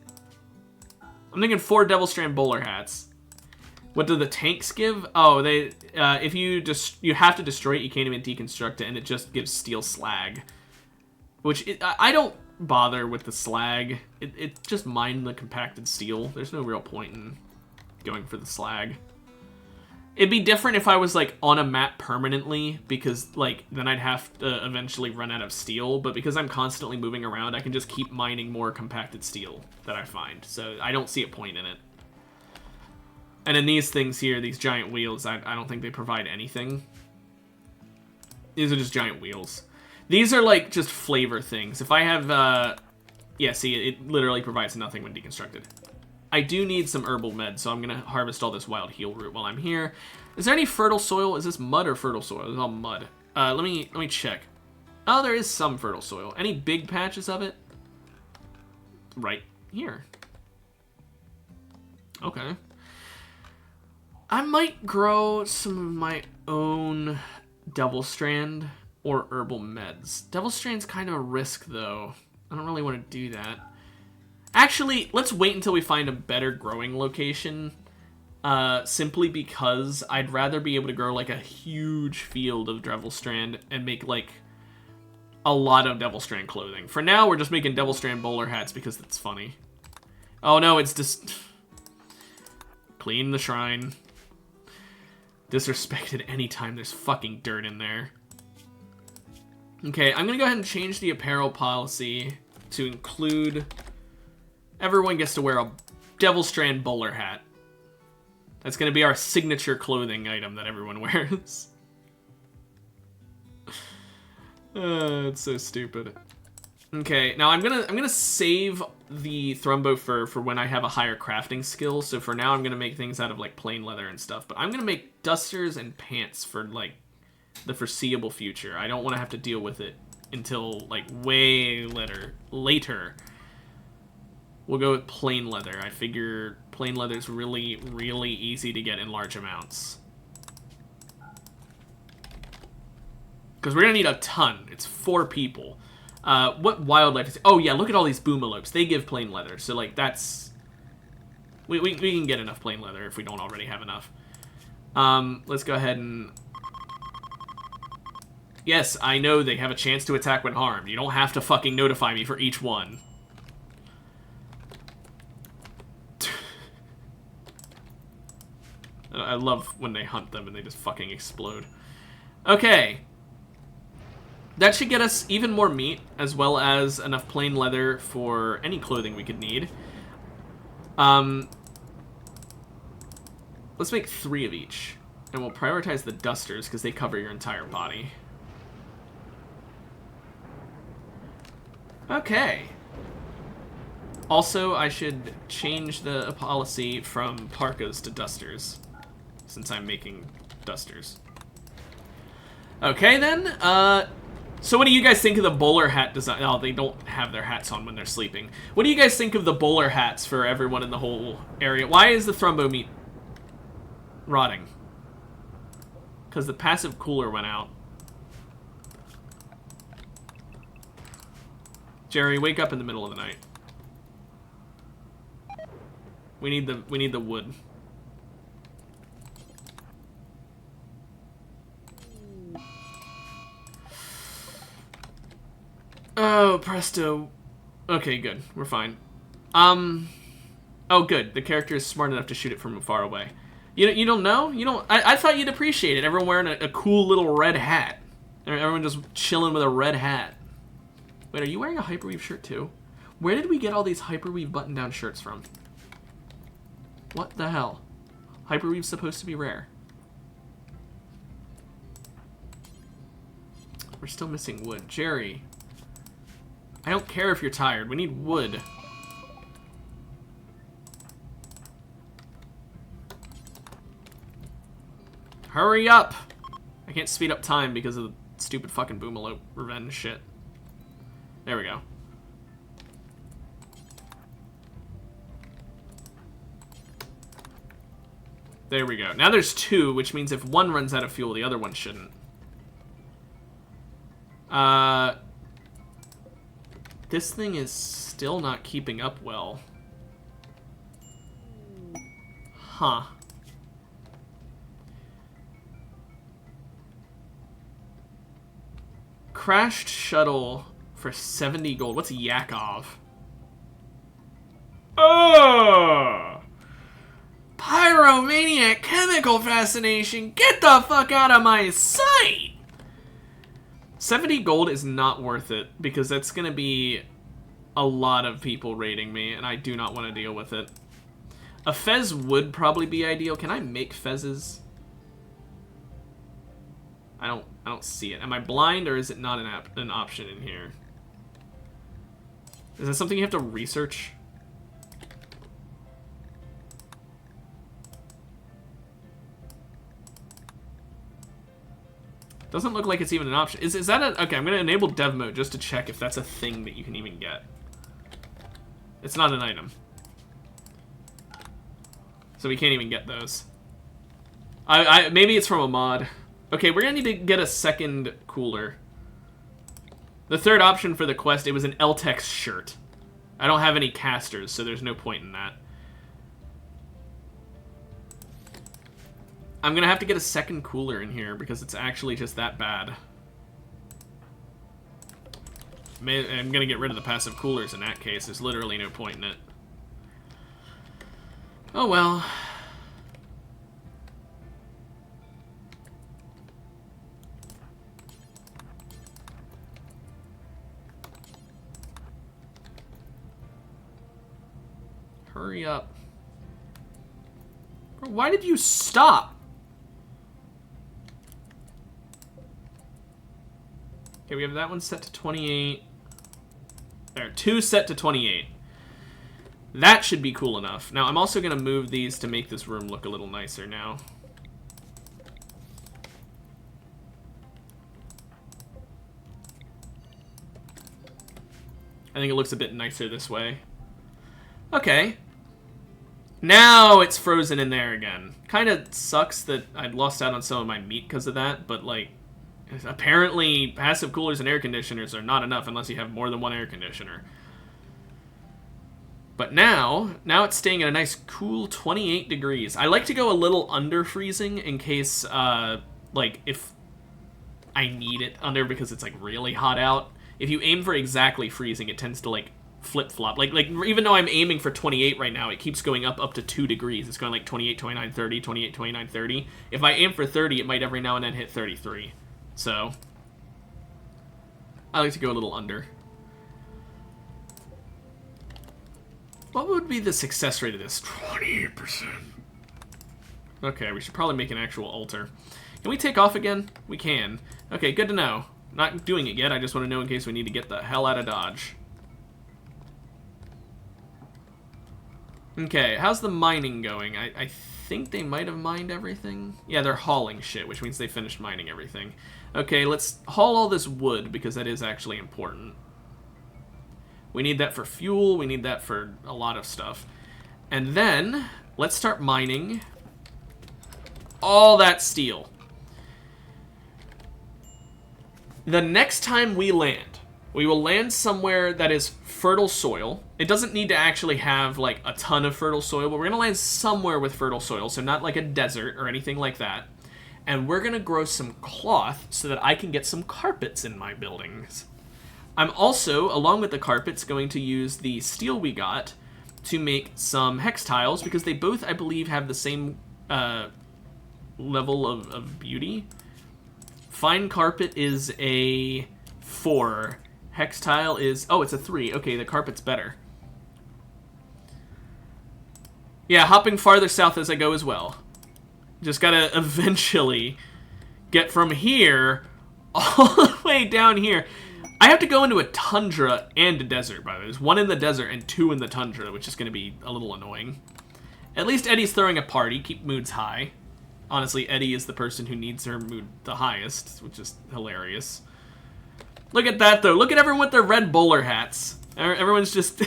I'm thinking 4 Devil Strand bowler hats. What do the tanks give? Oh, they if you have to destroy it, you can't even deconstruct it, and it just gives steel slag. Which I don't bother with the slag. It just mine the compacted steel. There's no real point in going for the slag. It'd be different if I was like on a map permanently, because like then I'd have to eventually run out of steel. But because I'm constantly moving around, I can just keep mining more compacted steel that I find. So I don't see a point in it. And in these things here, these giant wheels, I don't think they provide anything. These are just giant wheels. These are like just flavor things. If I have, yeah, see, it literally provides nothing when deconstructed. I do need some herbal meds, so I'm gonna harvest all this wild heal root while I'm here. Is there any fertile soil? Is this mud or fertile soil? It's all mud. Let me check. Oh, there is some fertile soil. Any big patches of it? Right here. Okay. I might grow some of my own Devil Strand or herbal meds. Devil Strand's kind of a risk, though. I don't really want to do that. Actually, let's wait until we find a better growing location. Simply because I'd rather be able to grow, like, a huge field of Devil Strand and make, like, a lot of Devil Strand clothing. For now, we're just making Devil Strand bowler hats because it's funny. Oh, no, it's just... Clean the shrine. Disrespected anytime there's fucking dirt in there. Okay, I'm gonna go ahead and change the apparel policy to include... Everyone gets to wear a Devil Strand bowler hat. That's gonna be our signature clothing item that everyone wears. It's so stupid. Okay, now I'm gonna save the Thrumbo fur for when I have a higher crafting skill. So for now, I'm gonna make things out of like plain leather and stuff. But I'm gonna make dusters and pants for like the foreseeable future. I don't want to have to deal with it until like way later. We'll go with plain leather. I figure plain leather is really, really easy to get in large amounts. Because we're going to need a ton. It's 4 people. What wildlife is... Oh, yeah, look at all these boomalopes. They give plain leather. So, like, that's... We can get enough plain leather if we don't already have enough. Let's go ahead and... Yes, I know they have a chance to attack when harmed. You don't have to fucking notify me for each one. I love when they hunt them and they just fucking explode. Okay. That should get us even more meat, as well as enough plain leather for any clothing we could need. Let's make 3 of each. And we'll prioritize the dusters, because they cover your entire body. Okay. Also, I should change the policy from parkas to dusters, since I'm making dusters. Okay, then. So what do you guys think of the bowler hat design? Oh, they don't have their hats on when they're sleeping. What do you guys think of the bowler hats for everyone in the whole area? Why is the Thrumbo meat rotting? Because the passive cooler went out. Jerry, wake up in the middle of the night. We need the wood. Oh, presto. Okay, good. We're fine. Oh, good. The character is smart enough to shoot it from far away. You don't know? You don't... I thought you'd appreciate it. Everyone wearing a cool little red hat. Everyone just chilling with a red hat. Wait, are you wearing a Hyperweave shirt too? Where did we get all these Hyperweave button-down shirts from? What the hell? Hyperweave's supposed to be rare. We're still missing wood. Jerry... I don't care if you're tired. We need wood. Hurry up! I can't speed up time because of the stupid fucking Boomalope revenge shit. There we go. There we go. Now there's 2, which means if one runs out of fuel, the other one shouldn't. This thing is still not keeping up well. Huh. Crashed shuttle for 70 gold. What's Yakov? Oh! Pyromaniac chemical fascination! Get the fuck out of my sight! 70 gold is not worth it, because that's going to be a lot of people raiding me, and I do not want to deal with it. A fez would probably be ideal. Can I make fezzes? I don't see it. Am I blind, or is it not an option in here? Is that something you have to research? Doesn't look like it's even an option. Is that a... Okay, I'm going to enable dev mode just to check if that's a thing that you can even get. It's not an item. So we can't even get those. Maybe it's from a mod. Okay, we're gonna need to get a second cooler. The third option for the quest, it was an Eltex shirt. I don't have any casters, so there's no point in that. I'm gonna have to get a second cooler in here because it's actually just that bad. I'm gonna get rid of the passive coolers in that case. There's literally no point in it. Oh well. Hurry up. Bro, why did you stop? Okay, we have that one set to 28. There, 2 set to 28. That should be cool enough. Now, I'm also going to move these to make this room look a little nicer now. I think it looks a bit nicer this way. Okay. Now it's frozen in there again. Kind of sucks that I'd lost out on some of my meat because of that, but, like, apparently passive coolers and air conditioners are not enough unless you have more than one air conditioner. But now it's staying at a nice cool 28 degrees. I like to go a little under freezing in case, like, if I need it under because it's, like, really hot out. If you aim for exactly freezing, it tends to, like, flip-flop. Like even though I'm aiming for 28 right now, it keeps going up to 2 degrees. It's going, like, 28, 29, 30, 28, 29, 30. If I aim for 30, it might every now and then hit 33. So, I like to go a little under. What would be the success rate of this? 28%. Okay, we should probably make an actual altar. Can we take off again? We can. Okay, good to know. Not doing it yet, I just want to know in case we need to get the hell out of Dodge. Okay, how's the mining going? I think they might have mined everything. Yeah, they're hauling shit, which means they finished mining everything. Okay, let's haul all this wood, because that is actually important. We need that for fuel, we need that for a lot of stuff. And then, let's start mining all that steel. The next time we land, we will land somewhere that is fertile soil. It doesn't need to actually have, like, a ton of fertile soil, but we're going to land somewhere with fertile soil, so not like a desert or anything like that. And we're going to grow some cloth so that I can get some carpets in my buildings. I'm also, along with the carpets, going to use the steel we got to make some hex tiles, because they both, I believe, have the same level of beauty. Fine carpet is a 4. Hex tile is... oh, it's a 3. Okay, the carpet's better. Yeah, hopping farther south as I go as well. Just gotta eventually get from here all the way down here. I have to go into a tundra and a desert, by the way. There's 1 in the desert and 2 in the tundra, which is going to be a little annoying. At least Eddie's throwing a party. Keep moods high. Honestly, Eddie is the person who needs her mood the highest, which is hilarious. Look at that, though. Look at everyone with their red bowler hats. Everyone's just...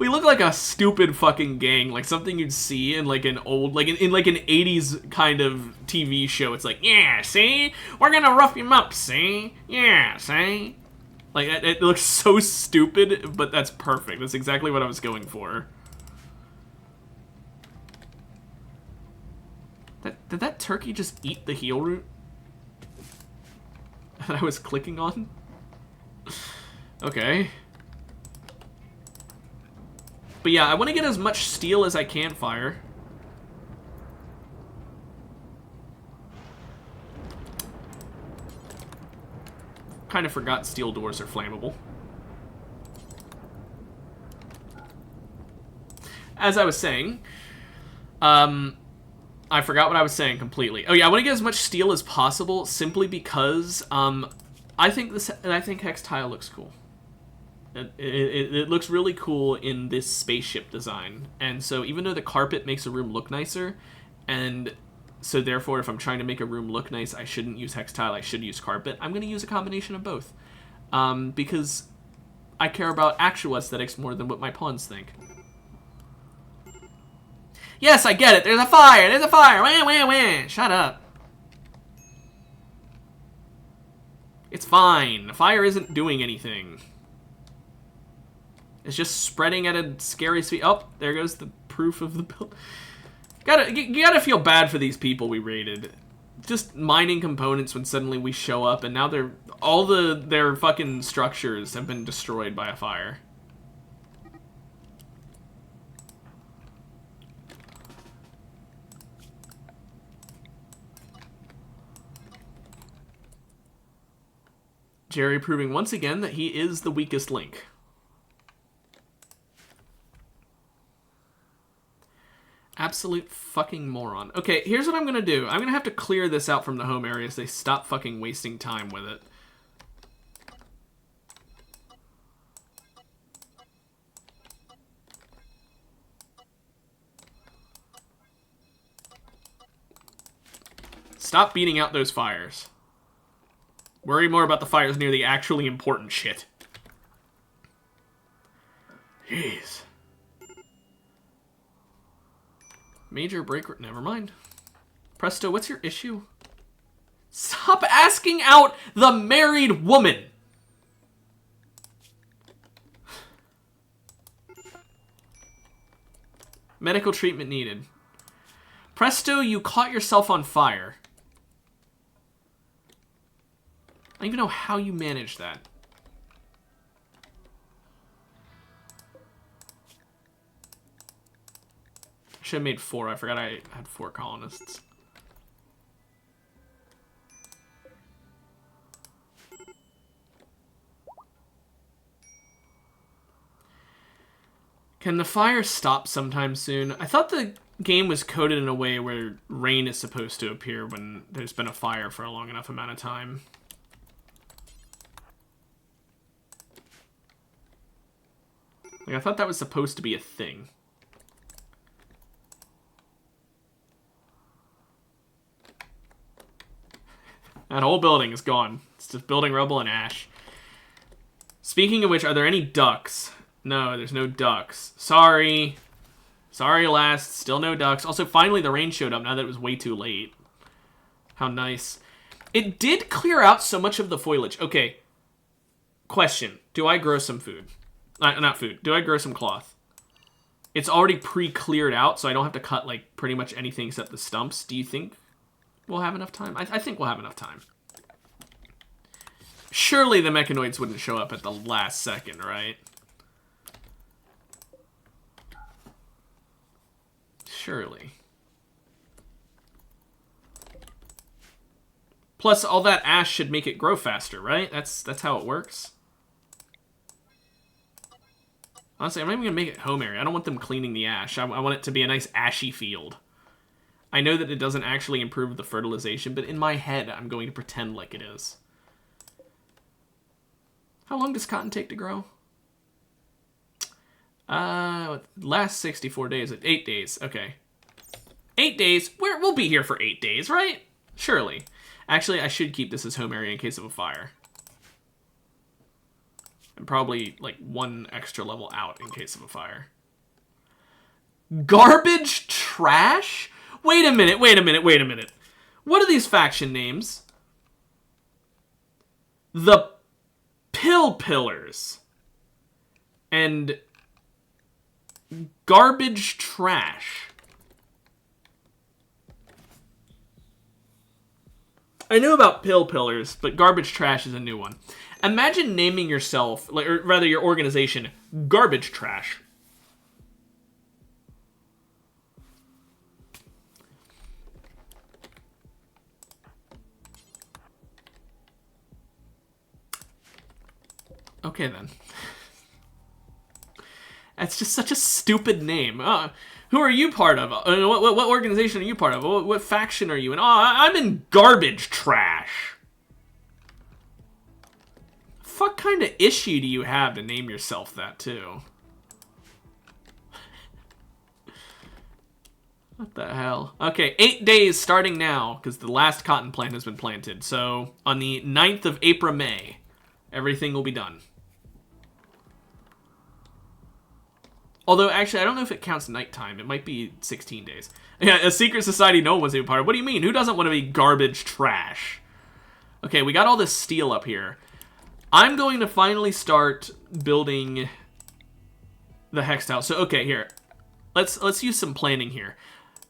we look like a stupid fucking gang. Like something you'd see in like an old... like in like an 80s kind of TV show. It's like, yeah, see? We're gonna rough him up, see? Yeah, see? Like, it looks so stupid, but that's perfect. That's exactly what I was going for. Did that turkey just eat the heal root that I was clicking on? Okay. But yeah, I want to get as much steel as I can fire. Kind of forgot steel doors are flammable. As I was saying, I forgot what I was saying completely. Oh yeah, I want to get as much steel as possible simply because I think hex tile looks cool. It looks really cool in this spaceship design, and so even though the carpet makes a room look nicer, and so therefore if I'm trying to make a room look nice, I shouldn't use hex tile, I should use carpet. I'm going to use a combination of both, because I care about actual aesthetics more than what my pawns think. Yes, I get it. There's a fire. There's a fire. Wah, wah, wah. Shut up. It's fine. The fire isn't doing anything. It's just spreading at a scary speed. Oh, there goes the proof of the build. You gotta feel bad for these people we raided. Just mining components when suddenly we show up and now their fucking structures have been destroyed by a fire. Jerry proving once again that he is the weakest link. Absolute fucking moron. Okay, here's what I'm gonna do. I'm gonna have to clear this out from the home area so they stop fucking wasting time with it. Stop beating out those fires. Worry more about the fires near the actually important shit. Jeez. Major break... Never mind. Presto, what's your issue? Stop asking out the married woman! Medical treatment needed. Presto, you caught yourself on fire. I don't even know how you managed that. I should have made 4. I forgot I had 4 colonists. Can the fire stop sometime soon? I thought the game was coded in a way where rain is supposed to appear when there's been a fire for a long enough amount of time. Like, I thought that was supposed to be a thing. That whole building is gone. It's just building rubble and ash. Speaking of which, are there any ducks? No, there's no ducks. Sorry. Sorry, last. Still no ducks. Also, finally the rain showed up now that it was way too late. How nice. It did clear out so much of the foliage. Okay. Question. Do I grow some food? Not food. Do I grow some cloth? It's already pre-cleared out, so I don't have to cut, like, pretty much anything except the stumps. Do you think we'll have enough time? I think we'll have enough time. Surely the mechanoids wouldn't show up at the last second, right? Surely. Plus, all that ash should make it grow faster, right? That's how it works. Honestly, I'm not even going to make it home area. I don't want them cleaning the ash. I want it to be a nice ashy field. I know that it doesn't actually improve the fertilization, but in my head, I'm going to pretend like it is. How long does cotton take to grow? Last 64 days. 8 days. Okay. 8 days? We'll be here for 8 days, right? Surely. Actually, I should keep this as home area in case of a fire. And probably, like, 1 extra level out in case of a fire. Garbage trash? Wait a minute, wait a minute, wait a minute. What are these faction names? The Pill Pillars. And Garbage Trash. I knew about Pill Pillars, but Garbage Trash is a new one. Imagine naming yourself, or rather your organization, Garbage Trash. Okay, then. That's just such a stupid name. Who are you part of? What organization are you part of? What faction are you in? Oh, I'm in Garbage Trash. What kind of issue do you have to name yourself that, too? What the hell? Okay, 8 days starting now, because the last cotton plant has been planted. So, on the 9th of April, May, everything will be done. Although, actually, I don't know if it counts nighttime. It might be 16 days. Yeah, a secret society no one wants to be part of. What do you mean? Who doesn't want to be garbage trash? Okay, we got all this steel up here. I'm going to finally start building the hex tile. So, okay, here. Let's use some planning here.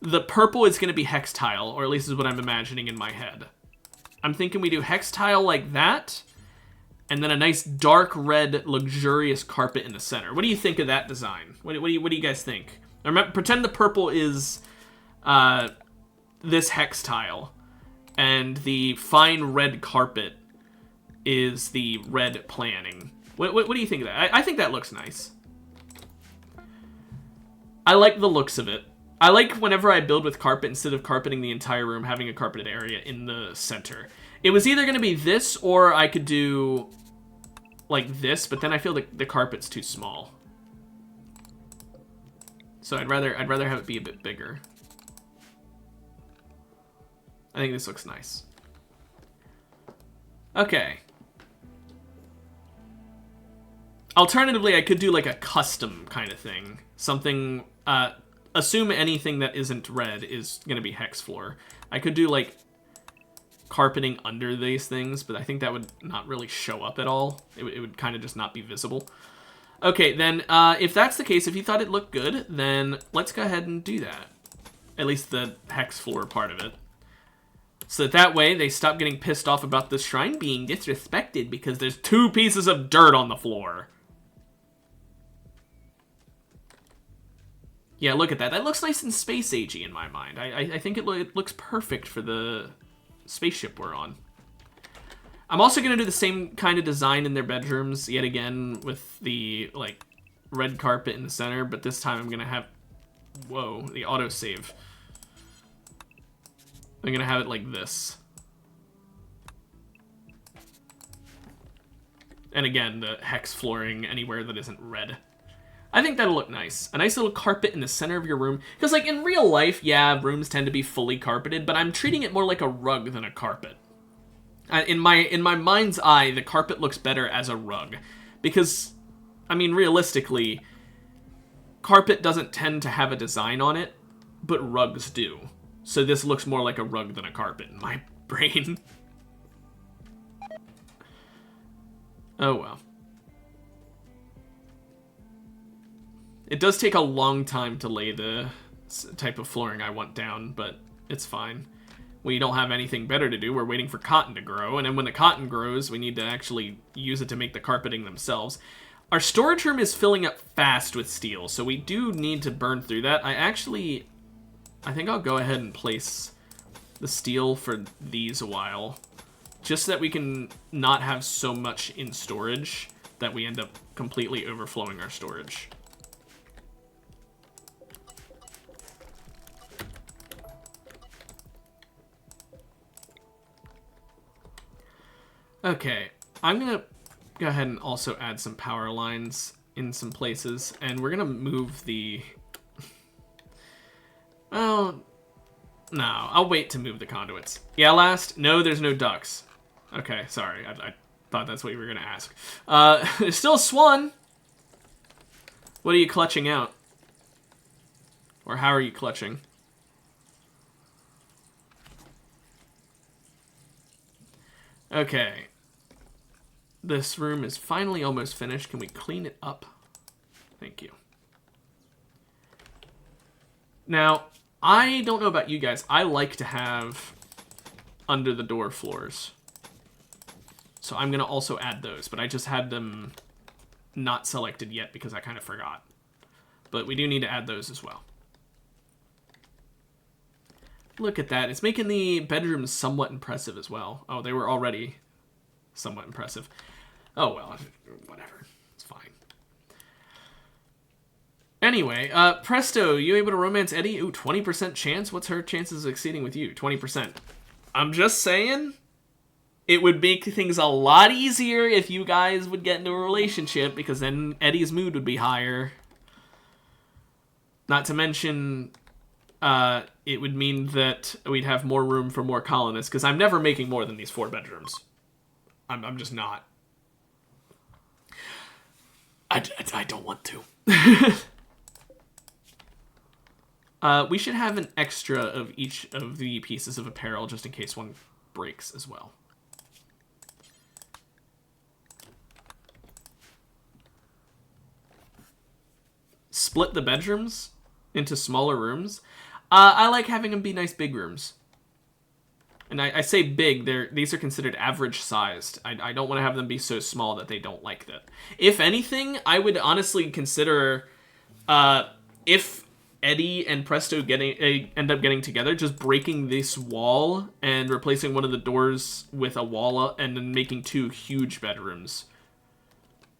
The purple is going to be hex tile, or at least is what I'm imagining in my head. I'm thinking we do hex tile like that, and then a nice dark red, luxurious carpet in the center. What do you think of that design? What do you guys think? Remember, pretend the purple is this hex tile, and the fine red carpet is the red planning. What do you think of that? I think that looks nice. I like the looks of it. I like whenever I build with carpet, instead of carpeting the entire room, having a carpeted area in the center. It was either going to be this, or I could do like this, but then I feel like the carpet's too small. So I'd rather have it be a bit bigger. I think this looks nice. Okay. Alternatively, I could do like a custom kind of thing. Something, assume anything that isn't red is going to be hex floor. I could do like carpeting under these things, but I think that would not really show up at all. It would kind of just not be visible. Okay, then if that's the case, if you thought it looked good, then let's go ahead and do that. At least the hex floor part of it. So that way they stop getting pissed off about the shrine being disrespected because there's 2 pieces of dirt on the floor. Yeah, look at that. That looks nice and space agey in my mind. I think it looks perfect for the spaceship we're on. I'm also going to do the same kind of design in their bedrooms, yet again, with the, like, red carpet in the center, but this time I'm going to have... Whoa, the autosave. I'm going to have it like this. And again, the hex flooring anywhere that isn't red. I think that'll look nice. A nice little carpet in the center of your room. Because, like, in real life, yeah, rooms tend to be fully carpeted, but I'm treating it more like a rug than a carpet. In my mind's eye, the carpet looks better as a rug. Because, I mean, realistically, carpet doesn't tend to have a design on it, but rugs do. So this looks more like a rug than a carpet in my brain. Oh, well. It does take a long time to lay the type of flooring I want down, but it's fine. We don't have anything better to do. We're waiting for cotton to grow, and then when the cotton grows, we need to actually use it to make the carpeting themselves. Our storage room is filling up fast with steel, so we do need to burn through that. I think I'll go ahead and place the steel for these a while, just so that we can not have so much in storage that we end up completely overflowing our storage. Okay, I'm going to go ahead and also add some power lines in some places, and we're going to move the... Well, no, I'll wait to move the conduits. Yeah, last? No, there's no ducks. Okay, sorry, I thought that's what you were going to ask. There's still a swan! What are you clutching out? Or how are you clutching? Okay. This room is finally almost finished. Can we clean it up? Thank you. Now, I don't know about you guys. I like to have under the door floors. So I'm going to also add those, but I just had them not selected yet because I kind of forgot. But we do need to add those as well. Look at that. It's making the bedrooms somewhat impressive as well. Oh, they were already somewhat impressive. Oh, well, whatever. It's fine. Anyway, Presto, you able to romance Eddie? Ooh, 20% chance? What's her chances of succeeding with you? 20%. I'm just saying, it would make things a lot easier if you guys would get into a relationship, because then Eddie's mood would be higher. Not to mention... it would mean that we'd have more room for more colonists, because I'm never making more than these 4 bedrooms. I'm just not. I don't want to. We should have an extra of each of the pieces of apparel just in case one breaks as well. Split the bedrooms into smaller rooms. I like having them be nice big rooms. And I say big, these are considered average sized. I don't want to have them be so small that they don't like that. If anything, I would honestly consider, if Eddie and Presto end up getting together, just breaking this wall and replacing one of the doors with a wall and then making 2 huge bedrooms.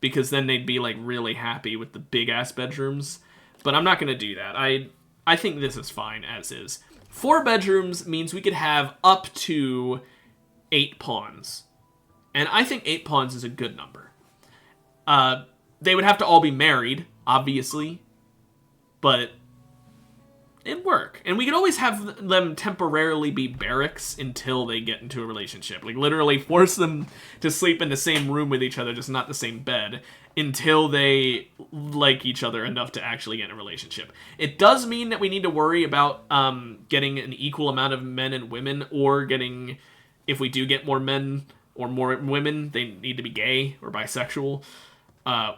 Because then they'd be like really happy with the big ass bedrooms. But I'm not going to do that. I think this is fine as is. 4 bedrooms means we could have up to 8 pawns. And I think 8 pawns is a good number. They would have to all be married, obviously. But it'd work. And we could always have them temporarily be barracks until they get into a relationship. Like, literally force them to sleep in the same room with each other, just not the same bed, until they like each other enough to actually get in a relationship. It does mean that we need to worry about getting an equal amount of men and women, or getting, if we do get more men or more women, they need to be gay or bisexual,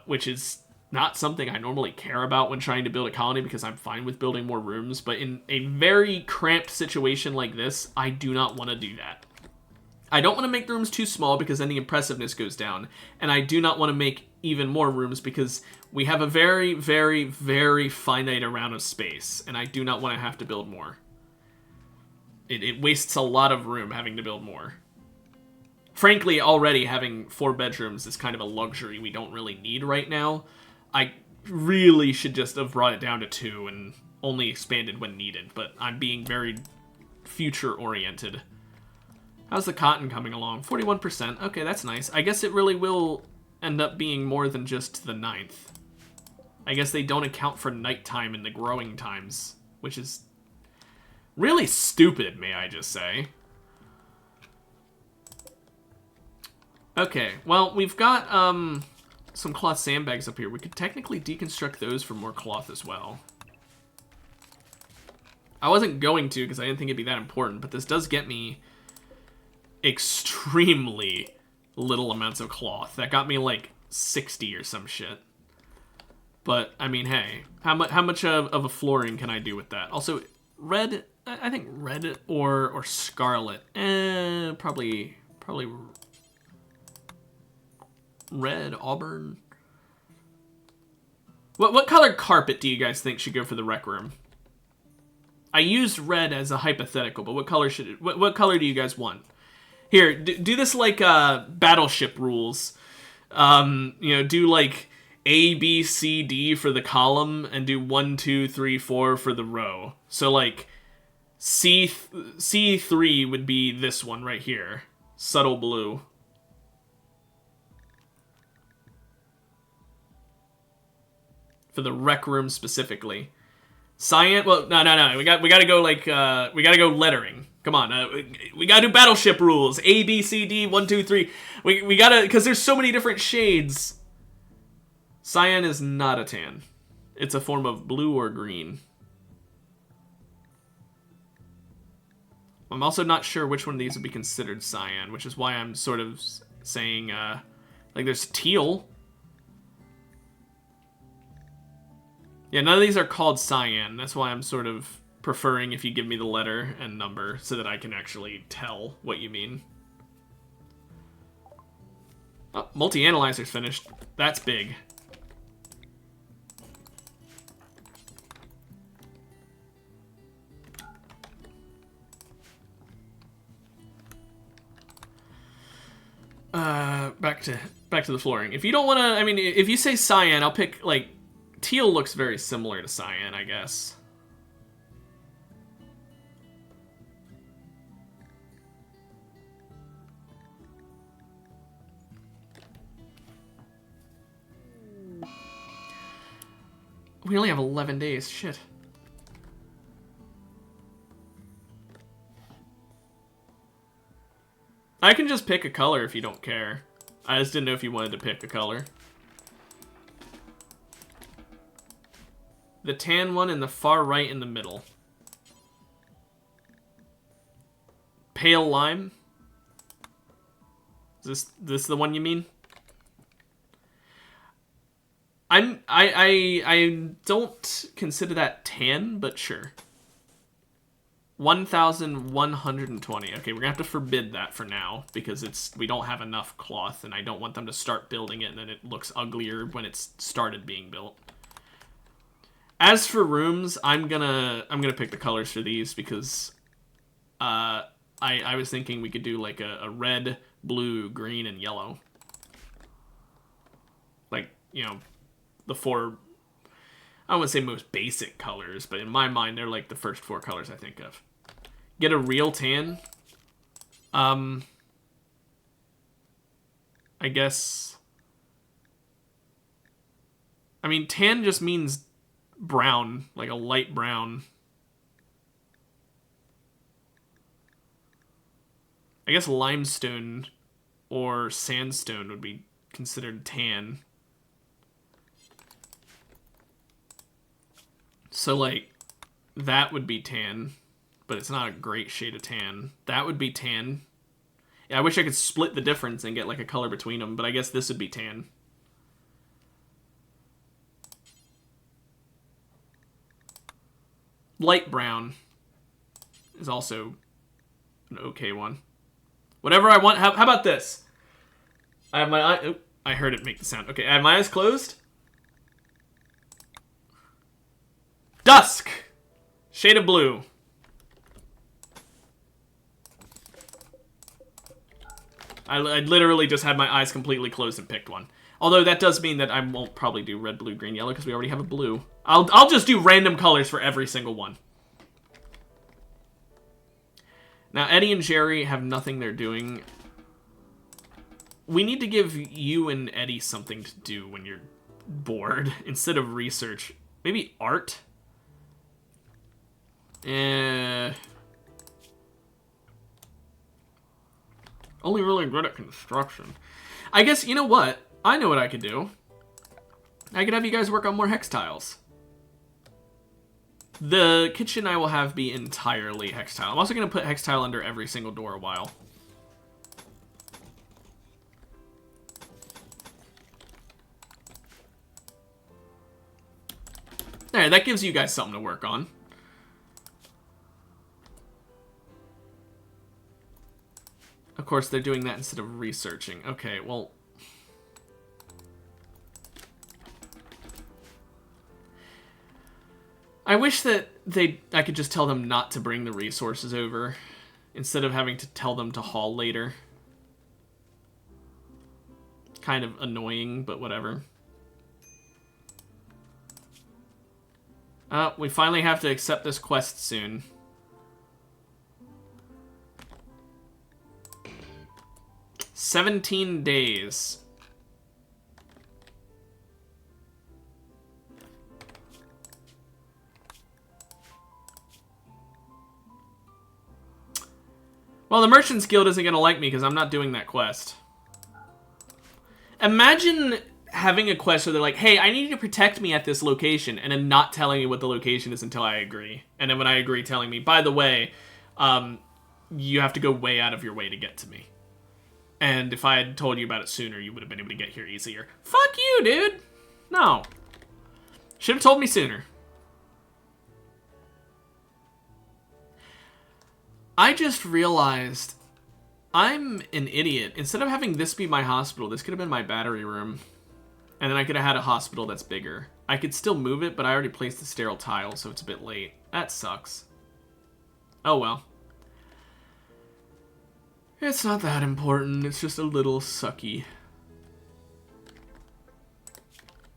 which is not something I normally care about when trying to build a colony, because I'm fine with building more rooms, but in a very cramped situation like this, I do not want to do that. I don't want to make the rooms too small because then the impressiveness goes down, and I do not want to make even more rooms because we have a very, very, very finite amount of space, and I do not want to have to build more. It wastes a lot of room having to build more. Frankly, already having 4 bedrooms is kind of a luxury we don't really need right now. I really should just have brought it down to 2 and only expanded when needed, but I'm being very future-oriented. How's the cotton coming along? 41%. Okay, that's nice. I guess it really will end up being more than just the 9th. I guess they don't account for nighttime in the growing times, which is really stupid, may I just say. Okay, well, we've got some cloth sandbags up here. We could technically deconstruct those for more cloth as well. I wasn't going to because I didn't think it'd be that important, but this does get me extremely little amounts of cloth. That got me like 60 or some shit. But, I mean, hey, how much of a flooring can I do with that? Also, red, I think red or scarlet. Probably red, auburn. What color carpet do you guys think should go for the rec room? I used red as a hypothetical, but what color what color do you guys want? Here, do this like battleship rules. You know, do like A, B, C, D for the column, and do 1, 2, 3, 4 for the row. So like C3 would be this one right here, subtle blue. For the rec room specifically. Cyan, well, no. We gotta go like, we gotta go lettering. Come on, we gotta do battleship rules. A, B, C, D, 1, 2, 3. We gotta, because there's so many different shades. Cyan is not a tan. It's a form of blue or green. I'm also not sure which one of these would be considered cyan, which is why I'm sort of saying, like there's teal. Yeah, none of these are called cyan. That's why I'm sort of preferring if you give me the letter and number so that I can actually tell what you mean. Oh, multi-analyzer's finished. That's big. Back to the flooring. If you don't want to, I mean, if you say cyan, I'll pick, like, teal looks very similar to cyan, I guess. We only have 11 days. Shit. I can just pick a color if you don't care. I just didn't know if you wanted to pick a color. The tan one in the far right in the middle. Pale lime. Is this the one you mean? I don't consider that tan, but sure. 1,120. Okay, we're gonna have to forbid that for now because we don't have enough cloth, and I don't want them to start building it and then it looks uglier when it's started being built. As for rooms, I'm gonna pick the colors for these because I was thinking we could do like a red, blue, green, and yellow. Like, you know, the four, I wouldn't say most basic colors, but in my mind, they're like the first four colors I think of. Get a real tan. I guess. I mean, tan just means brown, like a light brown. I guess limestone or sandstone would be considered tan. So, like, that would be tan, but it's not a great shade of tan. That would be tan. Yeah, I wish I could split the difference and get, like, a color between them, but I guess this would be tan. Light brown is also an okay one. Whatever I want. How about this? I have my eye... Oh, I heard it make the sound. Okay, I have my eyes closed. Dusk! Shade of blue. I literally just had my eyes completely closed and picked one. Although that does mean that I won't probably do red, blue, green, yellow because we already have a blue. I'll just do random colors for every single one. Now, Eddie and Jerry have nothing they're doing. We need to give you and Eddie something to do when you're bored instead of research. Maybe art? Only really good at construction. I guess, you know what? I know what I could do. I could have you guys work on more hex tiles. The kitchen I will have be entirely hex tile. I'm also going to put hex tile under every single door a while. There, that gives you guys something to work on. Of course, they're doing that instead of researching. Okay, well... I wish that I could just tell them not to bring the resources over, instead of having to tell them to haul later. Kind of annoying, but whatever. We finally have to accept this quest soon. "17 days. Well, the Merchants Guild isn't going to like me because I'm not doing that quest. Imagine having a quest where they're like, hey, I need you to protect me at this location, and then not telling me what the location is until I agree. And then when I agree, telling me, by the way, you have to go way out of your way to get to me. And if I had told you about it sooner, you would have been able to get here easier. Fuck you, dude! No. Should have told me sooner. I just realized I'm an idiot. Instead of having this be my hospital, this could have been my battery room. And then I could have had a hospital that's bigger. I could still move it, but I already placed the sterile tile, so it's a bit late. That sucks. Oh well. It's not that important. It's just a little sucky.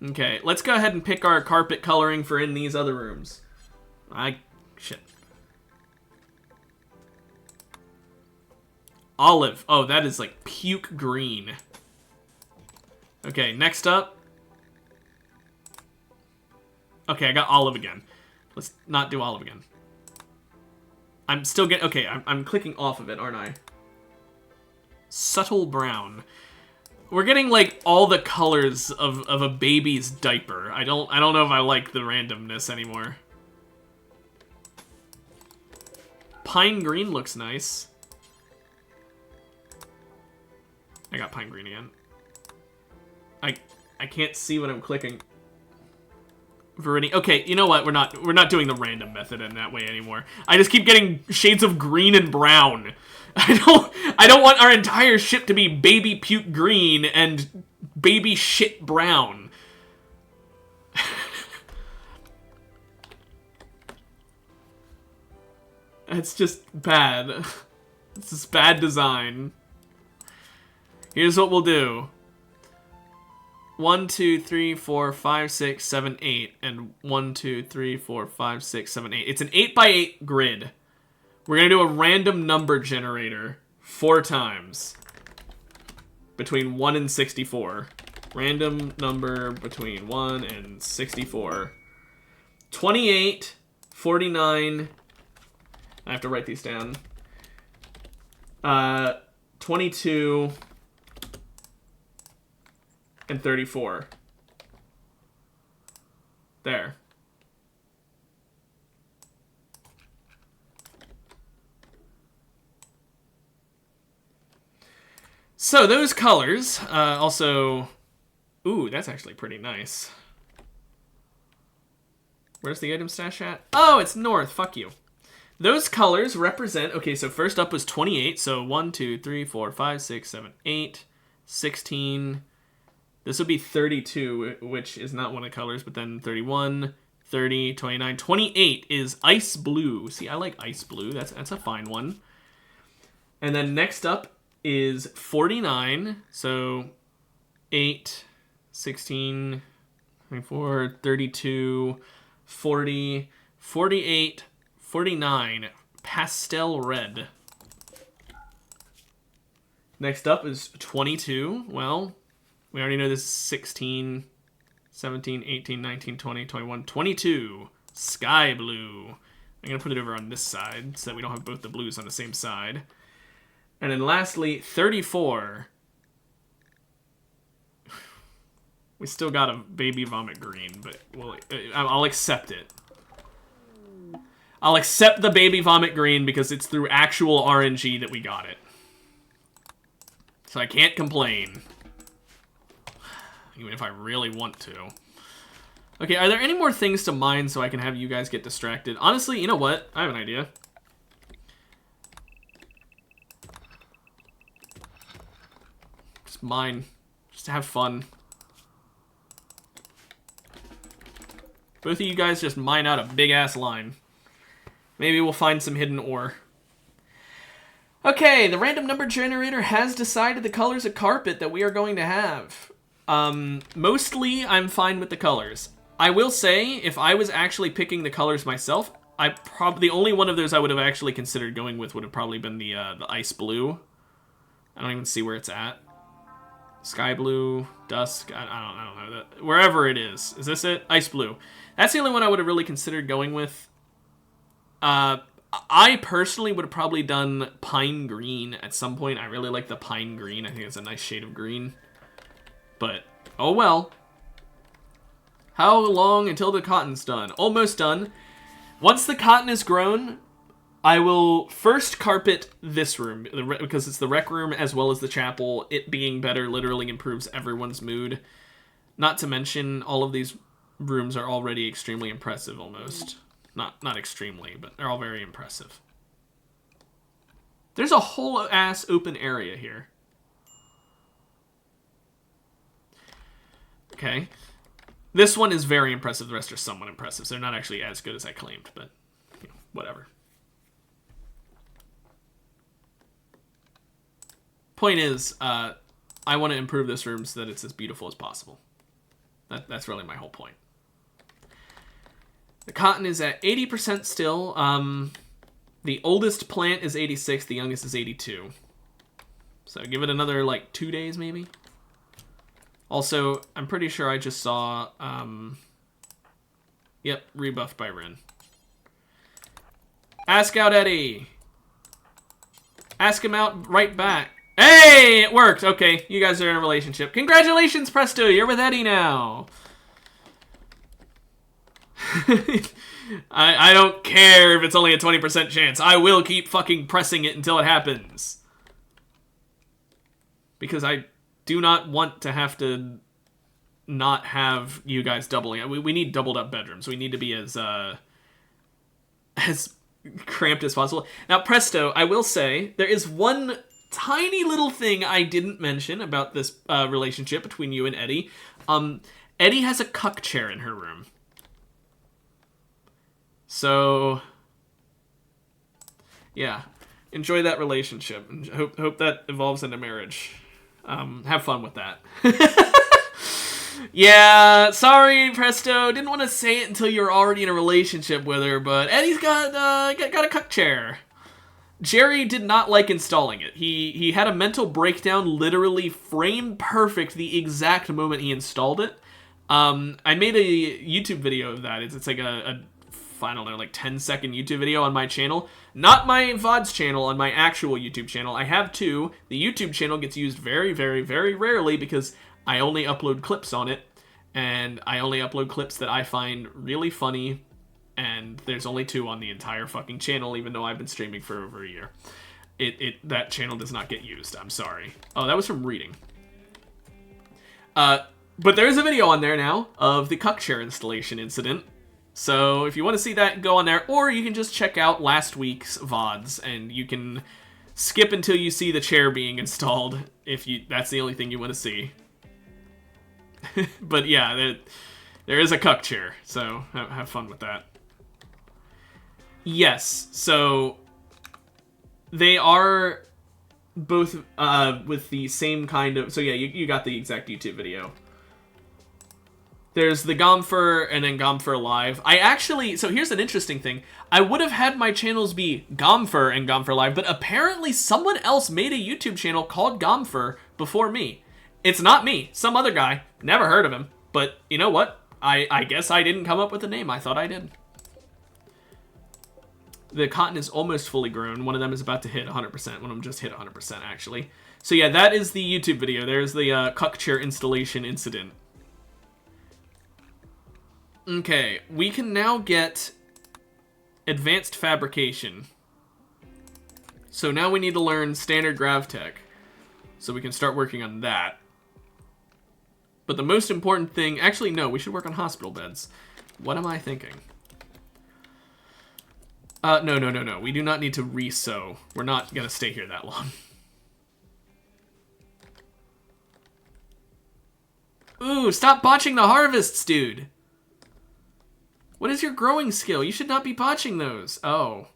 Okay, let's go ahead and pick our carpet coloring for in these other rooms. Shit. Olive. Oh, that is like puke green. Okay, next up. Okay, I got olive again. Let's not do olive again. I'm still getting... Okay, I'm clicking off of it, aren't I? Subtle brown. We're getting, like, all the colors of a baby's diaper. I don't know if I like the randomness anymore. Pine green looks nice. I got pine green again. I can't see what I'm clicking. Viridian. Okay, you know what? We're not doing the random method in that way anymore. I just keep getting shades of green and brown. I don't want our entire ship to be baby puke green and baby shit brown. It's just bad. It's just bad design. Here's what we'll do. 1, 2, 3, 4, 5, 6, 7, 8, and 1, 2, 3, 4, 5, 6, 7, 8. It's an 8x8 grid. We're gonna do a random number generator 4 times between 1 and 64. Random number between 1 and 64. 28, 49. I have to write these down. 22 and 34. There. So those colors, also, ooh, that's actually pretty nice. Where's the item stash at? Oh, it's north, fuck you. Those colors represent, okay, so first up was 28, so 1, 2, 3, 4, 5, 6, 7, 8, 16. This would be 32, which is not one of the colors, but then 31, 30, 29. 28 is ice blue. See, I like ice blue. That's a fine one. And then next up is 49. So 8, 16, 24, 32, 40, 48, 49. Pastel red. Next up is 22. Well, we already know this is 16, 17, 18, 19, 20, 21, 22. Sky blue. I'm going to put it over on this side so that we don't have both the blues on the same side. And then lastly, 34. We still got a baby vomit green, but I'll accept it. I'll accept the baby vomit green because it's through actual RNG that we got it. So I can't complain. Even if I really want to. Okay, are there any more things to mine so I can have you guys get distracted? Honestly, you know what? I have an idea. Just mine. Just to have fun. Both of you guys just mine out a big-ass line. Maybe we'll find some hidden ore. Okay, the random number generator has decided the colors of carpet that we are going to have. Mostly, I'm fine with the colors. I will say, if I was actually picking the colors myself, the only one of those I would have actually considered going with would have probably been the ice blue. I don't even see where it's at. Sky blue, dusk, I don't know. Wherever it is. Is this it? Ice blue. That's the only one I would have really considered going with. I personally would have probably done pine green at some point. I really like the pine green. I think it's a nice shade of green. But, oh well. How long until the cotton's done? Almost done. Once the cotton is grown, I will first carpet this room, because it's the rec room as well as the chapel. It being better literally improves everyone's mood. Not to mention, all of these rooms are already extremely impressive almost. Not extremely, but they're all very impressive. There's a whole ass open area here. Okay. This one is very impressive. The rest are somewhat impressive. So they're not actually as good as I claimed, but you know, whatever. Point is, I want to improve this room so that it's as beautiful as possible. That's really my whole point. The cotton is at 80% still. The oldest plant is 86. The youngest is 82. So give it another, like, 2 days, maybe? Also, I'm pretty sure I just saw, yep, rebuffed by Rin. Ask out Eddie. Ask him out right back. Hey, it worked. Okay, you guys are in a relationship. Congratulations, Presto. You're with Eddie now. I don't care if it's only a 20% chance. I will keep fucking pressing it until it happens. Because I do not want to have to not have you guys doubling it. We need doubled up bedrooms. We need to be as cramped as possible. Now, Presto, I will say, there is one tiny little thing I didn't mention about this relationship between you and Eddie. Eddie has a cuck chair in her room. So, yeah, enjoy that relationship. And hope that evolves into marriage. Have fun with that. Yeah, sorry, Presto. Didn't want to say it until you were already in a relationship with her, but Eddie's got a cuck chair. Jerry did not like installing it. He had a mental breakdown, literally frame perfect the exact moment he installed it. I made a YouTube video of that. It's like a I don't know, like 10-second YouTube video on my channel. Not my VODs channel, on my actual YouTube channel. I have two. The YouTube channel gets used very, very, very rarely because I only upload clips on it. And I only upload clips that I find really funny. And there's only two on the entire fucking channel, even though I've been streaming for over a year. That channel does not get used. I'm sorry. Oh, that was from reading. But there is a video on there now of the cuck chair installation incident. So if you want to see that, go on there. Or you can just check out last week's VODs, and you can skip until you see the chair being installed, if that's the only thing you want to see. But yeah, there is a cuck chair, so have fun with that. Yes, so they are both with the same kind of... So yeah, you got the exact YouTube video. There's the Gomfer and then Gomfer Live. So here's an interesting thing. I would have had my channels be Gomfer and Gomfer Live, but apparently someone else made a YouTube channel called Gomfer before me. It's not me. Some other guy. Never heard of him. But you know what? I guess I didn't come up with the name. I thought I did. The cotton is almost fully grown. One of them is about to hit 100%. One of them just hit 100%, actually. So yeah, that is the YouTube video. There's the cuck chair installation incident. Okay, we can now get advanced fabrication. So now we need to learn standard gravtech. So we can start working on that. But the most important thing... Actually, no, we should work on hospital beds. What am I thinking? No. We do not need to re-sew. We're not going to stay here that long. Ooh, stop botching the harvests, dude! What is your growing skill? You should not be botching those. Oh.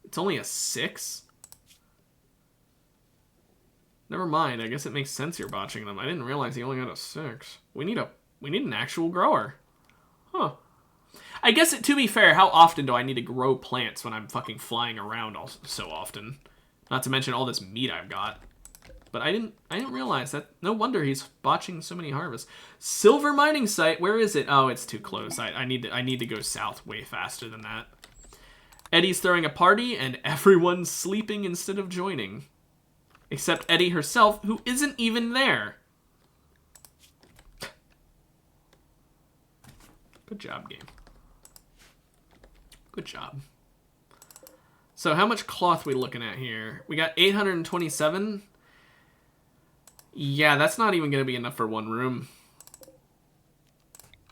It's only a 6? Never mind. I guess it makes sense you're botching them. I didn't realize he only got a 6. We need an actual grower. Huh. I guess, to be fair, how often do I need to grow plants when I'm fucking flying around so often? Not to mention all this meat I've got. But I didn't realize that. No wonder he's botching so many harvests. Silver mining site, where is it? Oh, it's too close. I need to go south way faster than that. Eddie's throwing a party and everyone's sleeping instead of joining. Except Eddie herself, who isn't even there. Good job, game. Good job. So how much cloth we looking at here? We got 827. Yeah, that's not even going to be enough for one room.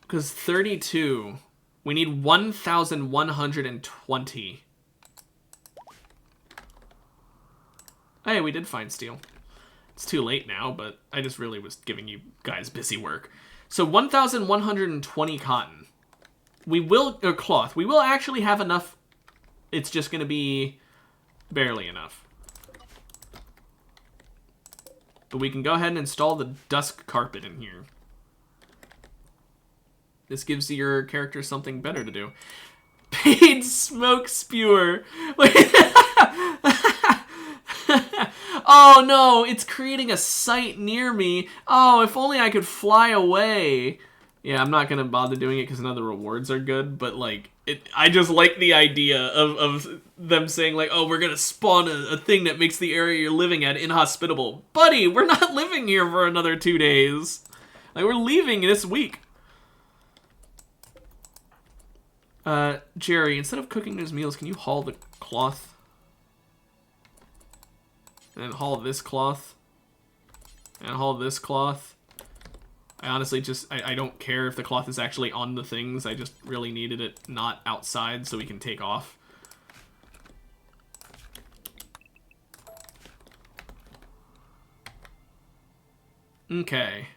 Because 32, we need 1,120. Hey, we did find steel. It's too late now, but I just really was giving you guys busy work. So 1,120 cotton. Cloth. We will actually have enough. It's just going to be barely enough. But we can go ahead and install the dusk carpet in here. This gives your character something better to do. Paid smoke spewer. Oh no, it's creating a site near me. Oh, if only I could fly away. Yeah, I'm not going to bother doing it because none of the rewards are good, but like, I just like the idea of them saying, like, oh, we're gonna spawn a thing that makes the area you're living at inhospitable. Buddy, we're not living here for another 2 days. Like, we're leaving this week. Jerry, instead of cooking those meals, can you haul the cloth? And then haul this cloth. And haul this cloth. I honestly I don't care if the cloth is actually on the things. I just really needed it not outside so we can take off. Okay.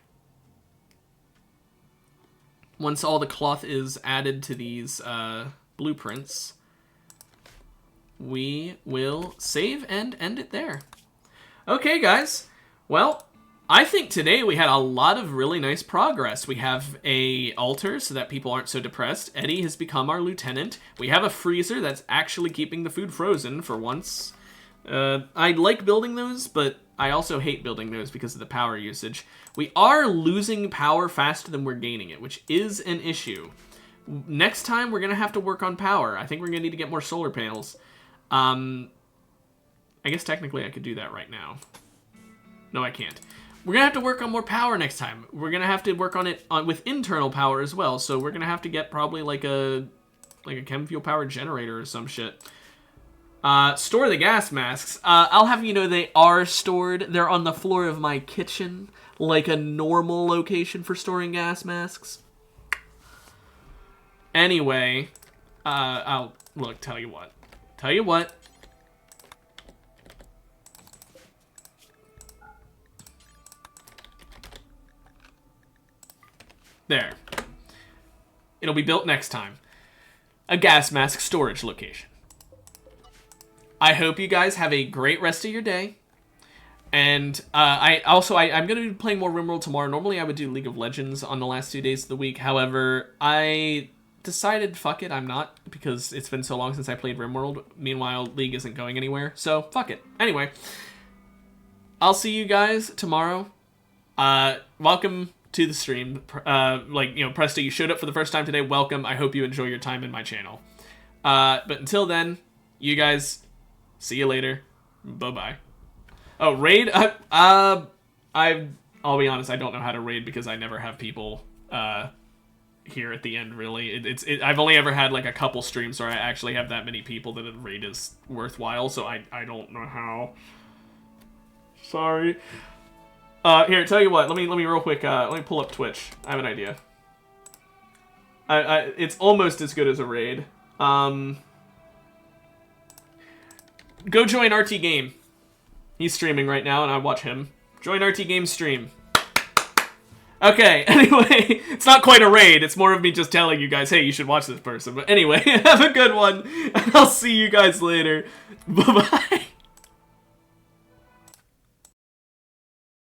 Once all the cloth is added to these blueprints, we will save and end it there. Okay, guys. Well, I think today we had a lot of really nice progress. We have a altar so that people aren't so depressed. Eddie has become our lieutenant. We have a freezer that's actually keeping the food frozen for once. I like building those, but I also hate building those because of the power usage. We are losing power faster than we're gaining it, which is an issue. Next time, we're going to have to work on power. I think we're going to need to get more solar panels. I guess technically I could do that right now. No, I can't. We're going to have to work on more power next time. We're going to have to work on it with internal power as well. So we're going to have to get probably like a chem fuel powered generator or some shit. Store the gas masks. I'll have you know they are stored. They're on the floor of my kitchen, like a normal location for storing gas masks. Anyway, look, tell you what. There. It'll be built next time. A gas mask storage location. I hope you guys have a great rest of your day. And I'm going to be playing more Rimworld tomorrow. Normally I would do League of Legends on the last 2 days of the week. However, I decided, fuck it, I'm not. Because it's been so long since I played Rimworld. Meanwhile, League isn't going anywhere. So, fuck it. Anyway. I'll see you guys tomorrow. Welcome to the stream. Presto, you showed up for the first time today. Welcome. I hope you enjoy your time in my channel. But until then, you guys, see you later. Bye-bye. Oh, raid? I'll be honest, I don't know how to raid because I never have people here at the end, really. I've only ever had like a couple streams where I actually have that many people that a raid is worthwhile, so I don't know how. Sorry. Here, tell you what, let me real quick, let me pull up Twitch. I have an idea. It's almost as good as a raid. Go join RT Game. He's streaming right now, and I watch him. Join RT Game's stream. Okay, anyway, it's not quite a raid. It's more of me just telling you guys, hey, you should watch this person. But anyway, have a good one, and I'll see you guys later. Bye-bye.